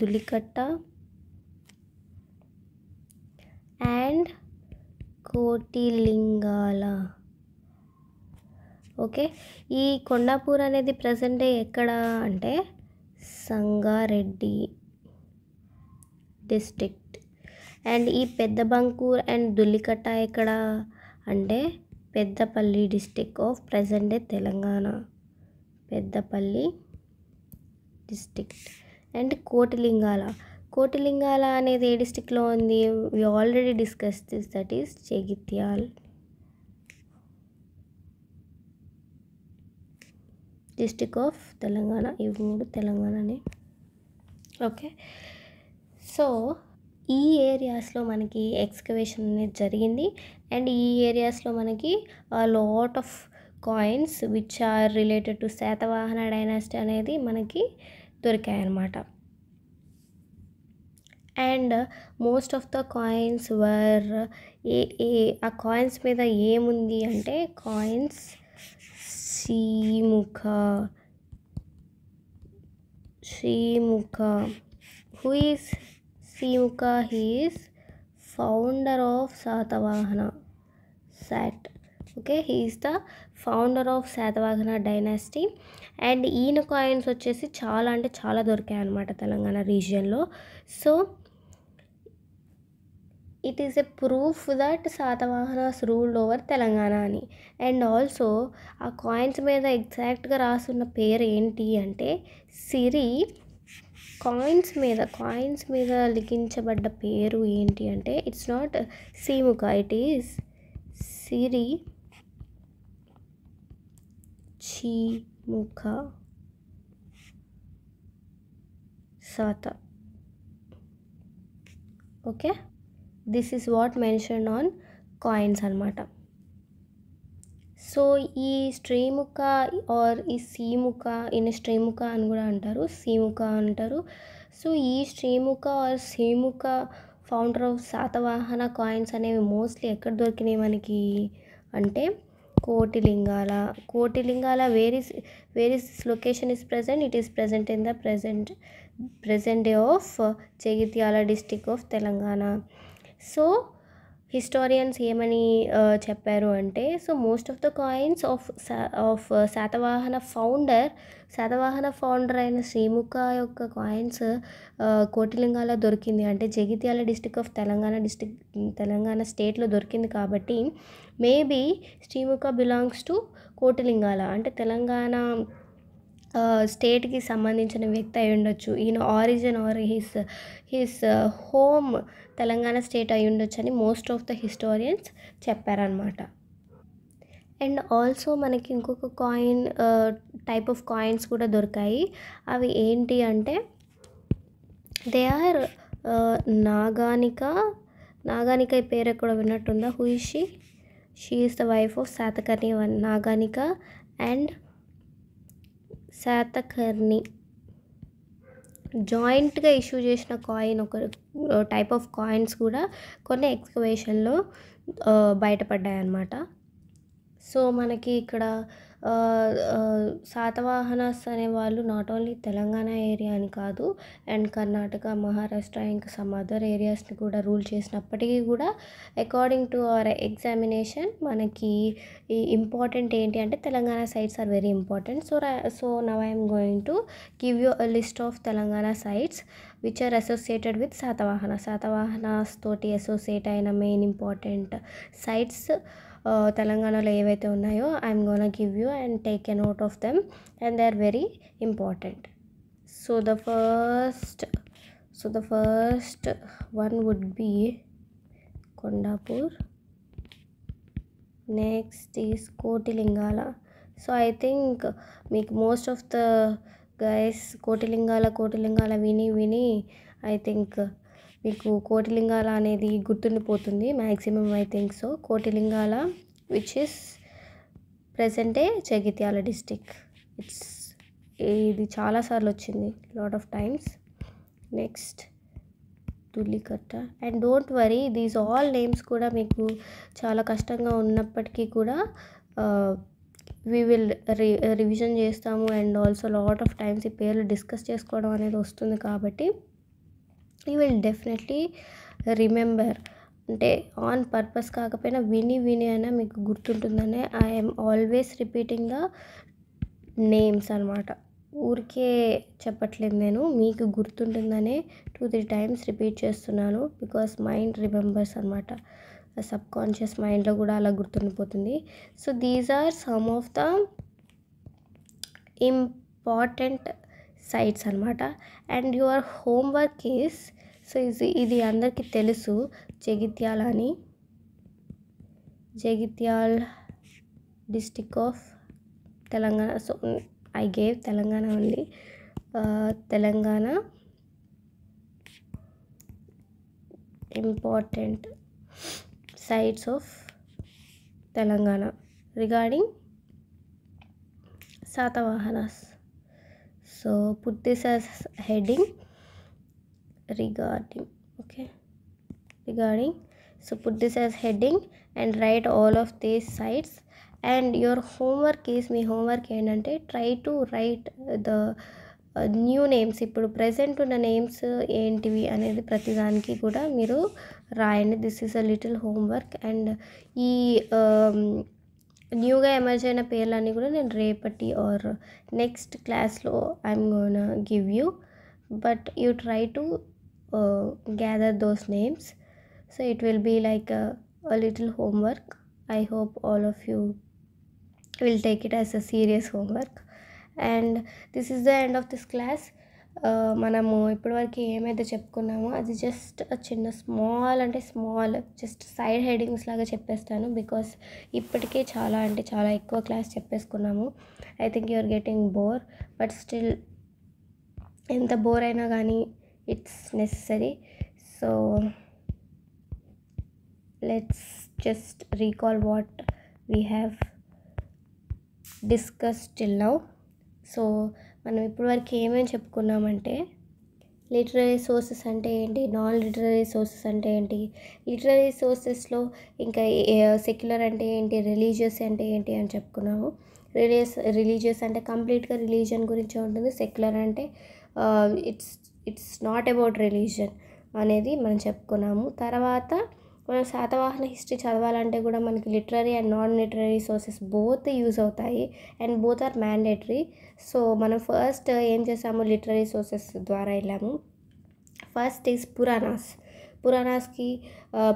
దుల్లికట్ట అండ్ కోటిలింగాల. ఓకే, ఈ కొండాపూర్ అనేది ప్రజెంట్ ఎక్కడ అంటే సంగారెడ్డి డిస్ట్రిక్ట్. అండ్ ఈ పెద్దబంకూర్ అండ్ దుల్లికట్ట ఎక్కడ అంటే Peddapalli district of present day Telangana, Peddapalli district. And Kotilingala అనేది ఏ డిస్ట్రిక్ట్లో ఉంది? We already discuss this, that is Jagtial district of Telangana. ఇవి మూడు తెలంగాణనే. ఓకే, సో ఈ ఏరియాస్లో మనకి ఎక్స్కవేషన్ అనేది జరిగింది. అండ్ ఈ ఏరియాస్లో మనకి lot of coins which are related to Satavahana dynasty అనేది మనకి దొరికాయి అన్నమాట. And most of the coins were ఆ కాయిన్స్ మీద ఏముంది అంటే coins Srimukha. Who is Srimukha? He is founder of Satavahana సాట్. Okay, he is the founder of Satavahana dynasty. And ఈయన కాయిన్స్ వచ్చేసి చాలా అంటే చాలా దొరికాయి అన్నమాట తెలంగాణ రీజియన్లో. So it is a proof that Satavahanas ruled over Telangana అని. అండ్ ఆల్సో ఆ కాయిన్స్ మీద ఎగ్జాక్ట్గా రాసున్న పేరు ఏంటి అంటే సిరి. కాయిన్స్ మీద లిఖించబడ్డ పేరు ఏంటి అంటే it's not Srimukha, it is Siri Chimuka Sata. Okay, this is what mention on coins అనమాట. సో ఈ శ్రీముఖ ఆర్ ఈ శ్రీముఖ, ఈయన శ్రీముఖ అని కూడా అంటారు, శ్రీముఖ అంటారు. సో ఈ Srimukha or Srimukha founder of Satavahana coins అనేవి మోస్ట్లీ ఎక్కడ దొరికినాయి మనకి అంటే Kotilingala. Where is this location is present? It is present in the present day of Jagtial district of Telangana. So historians ఏమని చెప్పారు అంటే so most of the coins of Satavahana founder అయిన శ్రీముఖ యొక్క కాయిన్స్ కోటిలింగాలో దొరికింది. అంటే జగిత్యాల డిస్ట్రిక్ట్ ఆఫ్ తెలంగాణ స్టేట్లో దొరికింది కాబట్టి maybe Srimukha belongs to Kotilingala. అంటే తెలంగాణ స్టేట్కి సంబంధించిన వ్యక్తి అయి ఉండొచ్చు. ఈయన origin or his home Telangana state అయి ఉండొచ్చు అని మోస్ట్ ఆఫ్ ద హిస్టోరియన్స్ చెప్పారనమాట. అండ్ ఆల్సో మనకి ఇంకొక టైప్ ఆఫ్ కాయిన్స్ కూడా దొరికాయి. అవి ఏంటి అంటే దే ఆర్ నాగానిక. నాగానిక ఈ పేరు ఎక్కడ విన్నట్టుందా? Who is she is the wife of Satakarni Naganika and Satakarni జాయింట్గా ఇష్యూ చేసిన కాయిన్, ఒక టైప్ ఆఫ్ కాయిన్స్ కూడా కొన్ని ఎక్స్కవేషన్లో బయటపడ్డాయి అన్నమాట. సో మనకి ఇక్కడ శాతవాహనాస్ అనేవాళ్ళు నాట్ ఓన్లీ తెలంగాణ ఏరియా అని కాదు, అండ్ కర్ణాటక, మహారాష్ట్ర, ఇంకా సమ్ అదర్ ఏరియాస్ని కూడా రూల్ చేసినప్పటికీ కూడా అకార్డింగ్ టు అవర్ ఎగ్జామినేషన్ మనకి ఈ ఇంపార్టెంట్ ఏంటి అంటే Telangana sites are very important. So now I'm going to give you a list of Telangana sites which are associated with Satavahanas తోటి అసోసియేట్ అయిన మెయిన్ ఇంపార్టెంట్ సైట్స్ తెలంగాణలో ఏవైతే ఉన్నాయో I'm gonna give you and take a note of them and they are very important. So the first one would be Kondapur. Next is Kotilingala. So I think మీకు most of the guys Kotilingala విని I think మీకు కోటిలింగాల అనేది గుర్తుండిపోతుంది maximum. I think so. Kotilingala which is present Jagtial district. ఇది చాలాసార్లు వచ్చింది, lot of times. Next Tulikatta. And don't worry, these all names కూడా మీకు చాలా కష్టంగా ఉన్నప్పటికీ కూడా వీ విల్ రివిజన్ చేస్తాము. And also lot of times ఈ పేర్లు డిస్కస్ చేసుకోవడం అనేది వస్తుంది కాబట్టి యూ విల్ డెఫినెట్లీ రిమెంబర్. అంటే ఆన్ పర్పస్ కాకపోయినా విని అయినా మీకు గుర్తుంటుందనే I'm always repeating the names అనమాట. ఊరికే చెప్పట్లేదు నేను, మీకు గుర్తుంటుందనే 2-3 టైమ్స్ రిపీట్ చేస్తున్నాను. బికాస్ మైండ్ రిమెంబర్స్ అనమాట. సబ్ కాన్షియస్ మైండ్లో కూడా అలా గుర్తుండిపోతుంది. So these are some of the important sites అనమాట. And your homework is, so ఇది అందరికీ తెలుసు, జగిత్యాల అని. Jagtial district of Telangana. So I gave Telangana only. Telangana important sites of Telangana regarding Satavahanas. So put this as heading regarding. So put this as heading and write all of these sites. And your homework is, మీ homework ఏంటంటే try to write the new names. ఇప్పుడు present ఉన్న names ఏంటివి అనేది ప్రతిదానికి కూడా మీరు రాయండి. This is a little homework. And ఈ న్యూగా ఎమర్జ్ అయిన పేర్లన్నీ కూడా నేను రేపటి ఆర్ నెక్స్ట్ క్లాస్లో I'm gonna give you, but you try to gather those names. So it will be like a little homework. I hope all of you will take it as a serious homework. And this is the end of this class. మనము ఇప్పటివరకు ఏమైతే చెప్పుకున్నామో అది just చిన్న small just side headings లాగా చెప్పేస్తాను. Because ఇప్పటికే చాలా ఎక్కువ క్లాస్ చెప్పేసుకున్నాము. I think you are getting bore, but still ఎంత బోర్ అయినా కానీ it's necessary. So let's just recall what we have discussed till now. So మనం ఇప్పటివరకు ఏమేమి చెప్పుకున్నామంటే లిటరరీ సోర్సెస్ అంటే ఏంటి, నాన్ లిటరరీ సోర్సెస్ అంటే ఏంటి, లిటరరీ సోర్సెస్లో ఇంకా సెక్యులర్ అంటే ఏంటి, రిలీజియస్ అంటే ఏంటి అని చెప్పుకున్నాము. రిలీజియస్ అంటే కంప్లీట్గా రిలీజియన్ గురించి ఉంటుంది. సెక్యులర్ అంటే ఇట్స్ నాట్ అబౌట్ రిలీజియన్ అనేది మనం చెప్పుకున్నాము. తర్వాత మనం శాతవాహన హిస్టరీ చదవాలంటే కూడా మనకి literary and non literary sources both use అవుతాయి and both are mandatory. So మనం ఫస్ట్ ఏం చేసాము, లిటరరీ సోర్సెస్ ద్వారా వెళ్ళాము. ఫస్ట్ ఈజ్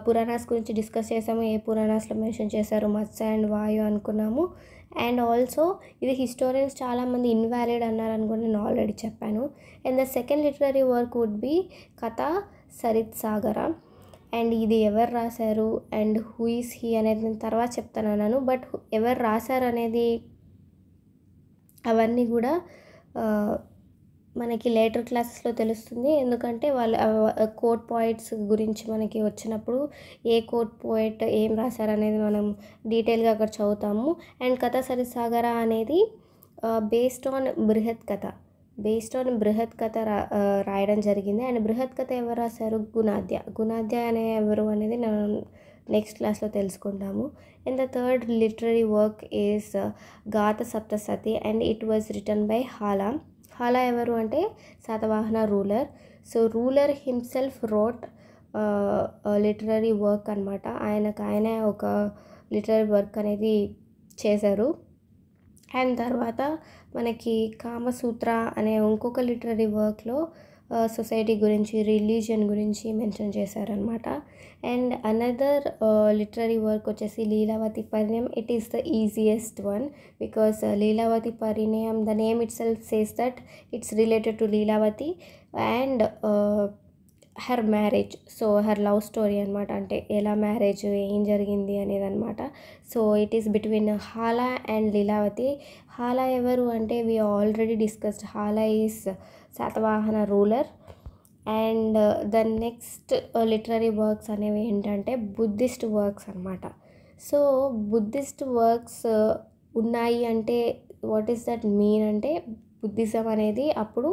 పురాణాస్ గురించి డిస్కస్ చేసాము. ఏ పురాణాస్లో మెన్షన్ చేశారు, మత్స్య అండ్ వాయు అనుకున్నాము. అండ్ ఆల్సో ఇది హిస్టోరియన్స్ చాలామంది ఇన్వాలిడ్ అన్నారని కూడా నేను ఆల్రెడీ చెప్పాను. And the second literary work would be Katha Sarit సాగర. అండ్ ఇది ఎవరు రాశారు అండ్ హూ ఈస్ హీ అనేది నేను తర్వాత చెప్తానన్నాను. బట్ ఎవరు రాశారు అనేది అవన్నీ కూడా మనకి లేటర్ క్లాసెస్లో తెలుస్తుంది. ఎందుకంటే వాళ్ళు కోర్ట్ పోయిట్స్ గురించి మనకి వచ్చినప్పుడు ఏ కోర్ట్ పోయిట్ ఏం రాశారు అనేది మనం డీటెయిల్గా అక్కడ చదువుతాము. అండ్ కథ సరిసాగర అనేది బేస్డ్ ఆన్ బృహత్ కథ రాయడం జరిగింది. అండ్ బృహత్ కథ ఎవరు రాశారు? గుణాద్య అనే ఎవరు అనేది మనం నెక్స్ట్ క్లాస్లో తెలుసుకుంటాము. And the third literary work is Gatha Saptasati and it was written by Hala ఎవరు అంటే Satavahana ruler. So ruler himself wrote literary work అనమాట. ఆయనే ఒక లిటరరీ వర్క్ అనేది చేశారు. అండ్ తర్వాత మనకి కామసూత్ర అనే ఇంకొక లిటరరీ వర్క్లో సొసైటీ గురించి, రిలీజియన్ గురించి మెన్షన్ చేశారనమాట. అండ్ అనదర్ లిటరరీ వర్క్ వచ్చేసి Lilavati Parinayam. It is the easiest one because Lilavati Parinayam, the name itself says that it's related to Lilavati and her marriage. So her love story అనమాట. అంటే ఎలా మ్యారేజ్ ఏం జరిగింది అనేది అనమాట. So it is between Hala and Lilavati. Hala ఎవరు అంటే we already discussed. Hala is Satavahana ruler. And the next literary works అనేవి ఏంటంటే బుద్ధిస్ట్ వర్క్స్ అనమాట. సో బుద్ధిస్ట్ వర్క్స్ ఉన్నాయి అంటే వాట్ ఈస్ దట్ మీన్ అంటే బుద్ధిజం అనేది అప్పుడు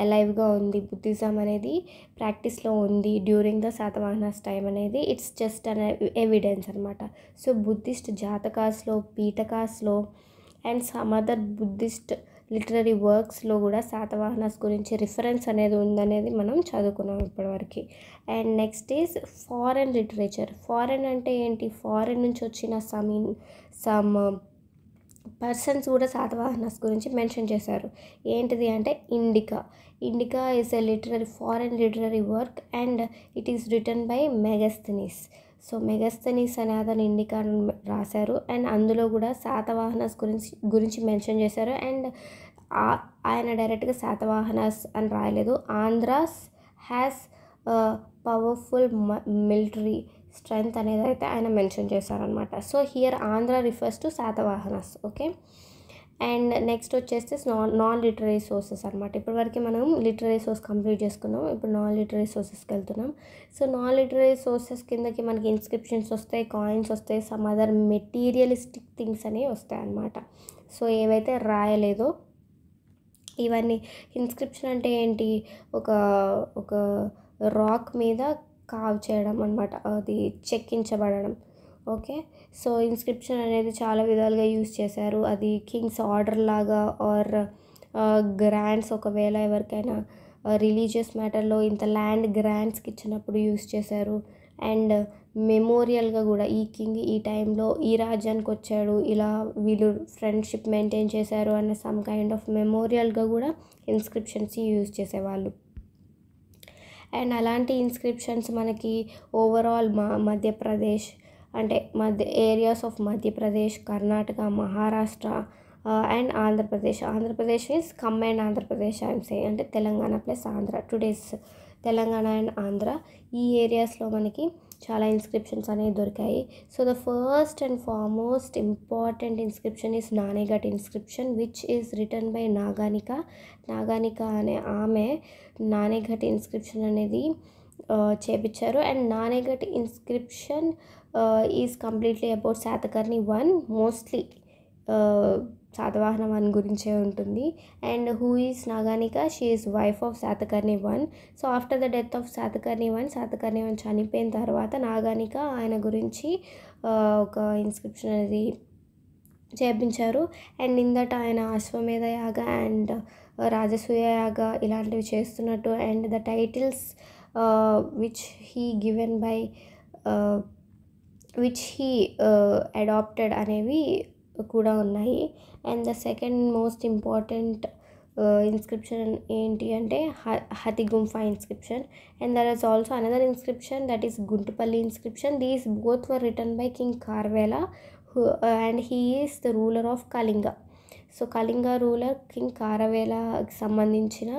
అలైవ్గా ఉంది, బుద్ధిజం అనేది ప్రాక్టీస్లో ఉంది డ్యూరింగ్ ద శాతవాహనాస్ టైం అనేది ఇట్స్ జస్ట్ అన్ ఎవిడెన్స్ అనమాట. సో బుద్ధిస్ట్ జాతకాస్లో, పీఠకాస్లో and some other Buddhist literary వర్క్స్లో కూడా శాతవాహనాస్ గురించి రిఫరెన్స్ అనేది ఉందనేది మనం చదువుకున్నాం ఇప్పటివరకు. And next is foreign literature. Foreign అంటే ఏంటి? ఫారెన్ నుంచి వచ్చిన సమ్ పర్సన్స్ కూడా శాతవాహనాస్ గురించి మెన్షన్ చేశారు. ఏంటిది అంటే Indica is a foreign literary work and it is written by Megasthenes. So Megasthenes అనే అతను ఇండికాను రాశారు. అండ్ అందులో కూడా శాతవాహనాస్ గురించి మెన్షన్ చేశారు. అండ్ ఆయన డైరెక్ట్గా శాతవాహనాస్ అని రాయలేదు. Andhra's has powerful military strength అనేది అయితే ఆయన మెన్షన్ చేశారనమాట. So here Andhra refers to Satavahanas. Okay. And next వచ్చేసి నాన్ లిటరరీ సోర్సెస్ అనమాట. ఇప్పటివరకు మనం లిటరరీ సోర్స్ కంప్లీట్ చేసుకున్నాం. ఇప్పుడు నాన్ లిటరరీ సోర్సెస్కి వెళ్తున్నాం. సో నాన్ లిటరరీ సోర్సెస్ కిందకి మనకి ఇన్స్క్రిప్షన్స్ వస్తాయి, కాయిన్స్ వస్తాయి, సమ్ అదర్ మెటీరియలిస్టిక్ థింగ్స్ అనేవి వస్తాయి అన్నమాట. సో ఏవైతే రాయలేదో ఇవన్నీ. ఇన్స్క్రిప్షన్ అంటే ఏంటి? ఒక రాక్ మీద కావ్ చేయడం అనమాట, అది చెక్కించబడడం. ఓకే. సో ఇన్స్క్రిప్షన్ అనేది చాలా విధాలుగా యూజ్ చేశారు. అది కింగ్స్ ఆర్డర్ లాగా ఆర్ గ్రాంట్స్, ఒకవేళ ఎవరికైనా రిలీజియస్ మ్యాటర్లో ఇంత ల్యాండ్ గ్రాంట్స్కి ఇచ్చినప్పుడు యూజ్ చేశారు. అండ్ మెమోరియల్గా కూడా ఈ కింగ్ ఈ టైంలో ఈ రాజ్యానికి వచ్చాడు, ఇలా వీళ్ళు ఫ్రెండ్షిప్ మెయింటైన్ చేశారు అన్న సమ్ కైండ్ ఆఫ్ మెమోరియల్గా కూడా ఇన్స్క్రిప్షన్స్ యూజ్ చేసేవాళ్ళు. అండ్ అలాంటి ఇన్స్క్రిప్షన్స్ మనకి ఓవరాల్ మధ్యప్రదేశ్ అంటే areas of Madhya Pradesh, Karnataka, Maharashtra and Andhra Pradesh is combined Andhra Pradesh I'm saying, అంటే Telangana plus Andhra. Today's Telangana and Andhra ఈ ఏరియాస్లో మనకి చాలా ఇన్స్క్రిప్షన్స్ అనేవి దొరికాయి. So the first and foremost important inscription is Naneghat inscription which is written by Naganika అనే ఆమె నానేఘట్ ఇన్స్క్రిప్షన్ అనేది చేపించారు. And Naneghat inscription is completely about Satakarni 1, mostly Satavahana 1 గురించే ఉంటుంది. And who is Naganika? She is wife of Satakarni 1. So after the death of Satakarni 1 చనిపోయిన తర్వాత నాగానిక ఆయన గురించి ఒక ఇన్స్క్రిప్షన్ అనేది చేపించారు. అండ్ ఇందట ఆయన అశ్వమేధ యాగ అండ్ రాజసూయ యాగ ఇలాంటివి చేస్తున్నట్టు and the titles which he adopted అనేవి కూడా ఉన్నాయి. And the second most important inscription ఏంటి అంటే Hathigumpha inscription. And there is also another inscription that is Guntupalli inscription. These both were written by king Kharavela and he is the ruler of Kalinga. So Kalinga ruler king కారవేలకి సంబంధించిన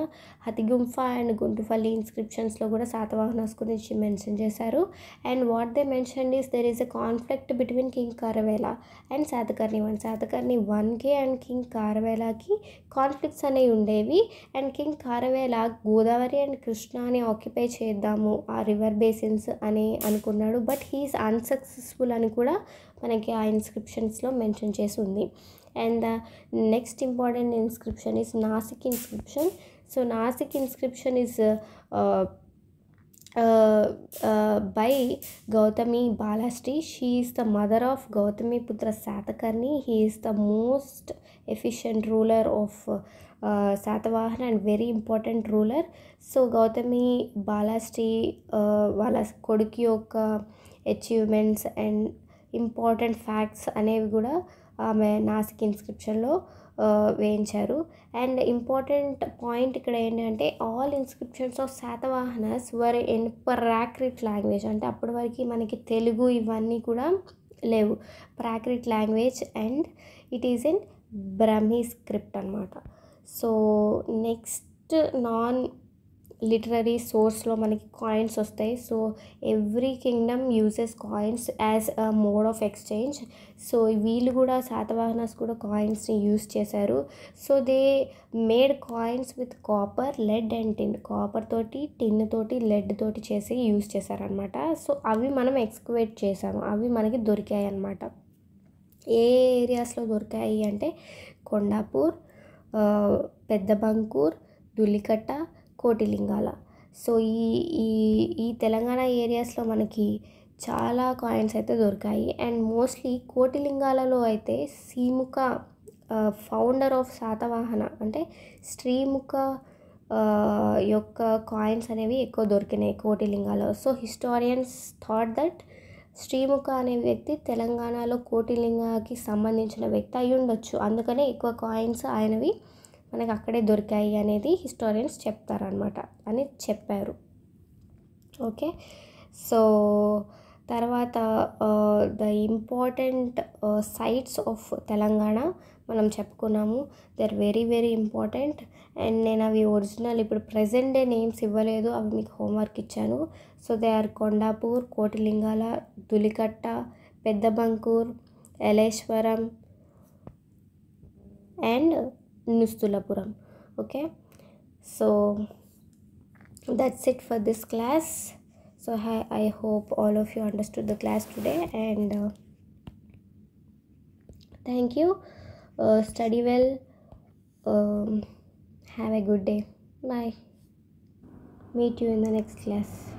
Hathigumpha and Guntupalli ఇన్స్క్రిప్షన్స్లో కూడా శాతవాహనాస్ గురించి mention చేశారు. And what they mention is there is a conflict between king Kharavela and Satakarni one. Satakarni వన్కి and king కారవేలకి conflicts అనేవి ఉండేవి. And king Kharavela Godavari and కృష్ణాని ఆక్యుపై చేద్దాము ఆ రివర్ బేసిన్స్ అని అనుకున్నాడు. బట్ హీఈస్ అన్సక్సెస్ఫుల్ అని కూడా మనకి ఆ ఇన్స్క్రిప్షన్స్లో మెన్షన్ చేసి ఉంది. And the next important inscription is Nasik inscription. So Nasik inscription is by Gautami Balashri. She is the mother of Gautami Putra Satakarni. He is the most efficient ruler of Satavahana and very important ruler. So Gautami Balashri వాళ్ళ కొడుకు యొక్క achievements and important facts అనేవి కూడా ఆమె నాసిక్ ఇన్స్క్రిప్షన్లో వేయించారు. And important point ఇక్కడ ఏంటంటే all inscriptions of Satavahanas were in Prakrit language. అంటే అప్పటి వరకు మనకి తెలుగు ఇవన్నీ కూడా లేవు, Prakrit language and it is in Brahmi script అనమాట. సో నెక్స్ట్ నాన్ లిటరరీ సోర్స్లో మనకి కాయిన్స్ వస్తాయి. So every kingdom uses coins as a mode of exchange. So వీళ్ళు కూడా శాతవాహనాస్ కూడా కాయిన్స్ని యూజ్ చేశారు. So they made coins with copper, lead and tin. Copper తోటి, టిన్ తోటి, లెడ్ తోటి చేసి యూజ్ చేశారనమాట. సో అవి మనం ఎక్స్కవేట్ చేసాము, అవి మనకి దొరికాయి అన్నమాట. ఏ ఏరియాస్లో దొరికాయి అంటే కొండాపూర్, పెద్దబంకూర్, దులికట్ట, కోటిలింగాల. సో ఈ తెలంగాణ ఏరియాస్లో మనకి చాలా కాయిన్స్ అయితే దొరికాయి. అండ్ మోస్ట్లీ కోటిలింగాలలో అయితే శ్రీముఖ ఫౌండర్ ఆఫ్ శాతవాహన అంటే శ్రీముఖ యొక్క కాయిన్స్ అనేవి ఎక్కువ దొరికినాయి కోటిలింగాలో. So historians thought that Srimukha అనే వ్యక్తి తెలంగాణలో కోటిలింగాకి సంబంధించిన వ్యక్తి అయి ఉండొచ్చు, అందుకనే ఎక్కువ కాయిన్స్ ఆయనవి మనకు అక్కడే దొరికాయి అనేది హిస్టారియన్స్ చెప్తారనమాట అని చెప్పారు. ఓకే, సో తర్వాత the important sites of Telangana మనం చెప్పుకున్నాము. They are very very important. And నేను అవి ఒరిజినల్ ఇప్పుడు ప్రెజెంట్ డే నేమ్స్ ఇవ్వలేదు, అవి మీకు హోంవర్క్ ఇచ్చాను. So they are Kondapur, Kotilingala, Dhulikatta, Peddabankur, Eleswaram and Nustulapuram. Okay, so that's it for this class. So I hope all of you understood the class today, and thank you. Study well. Have a good day. Bye. Meet you in the next class.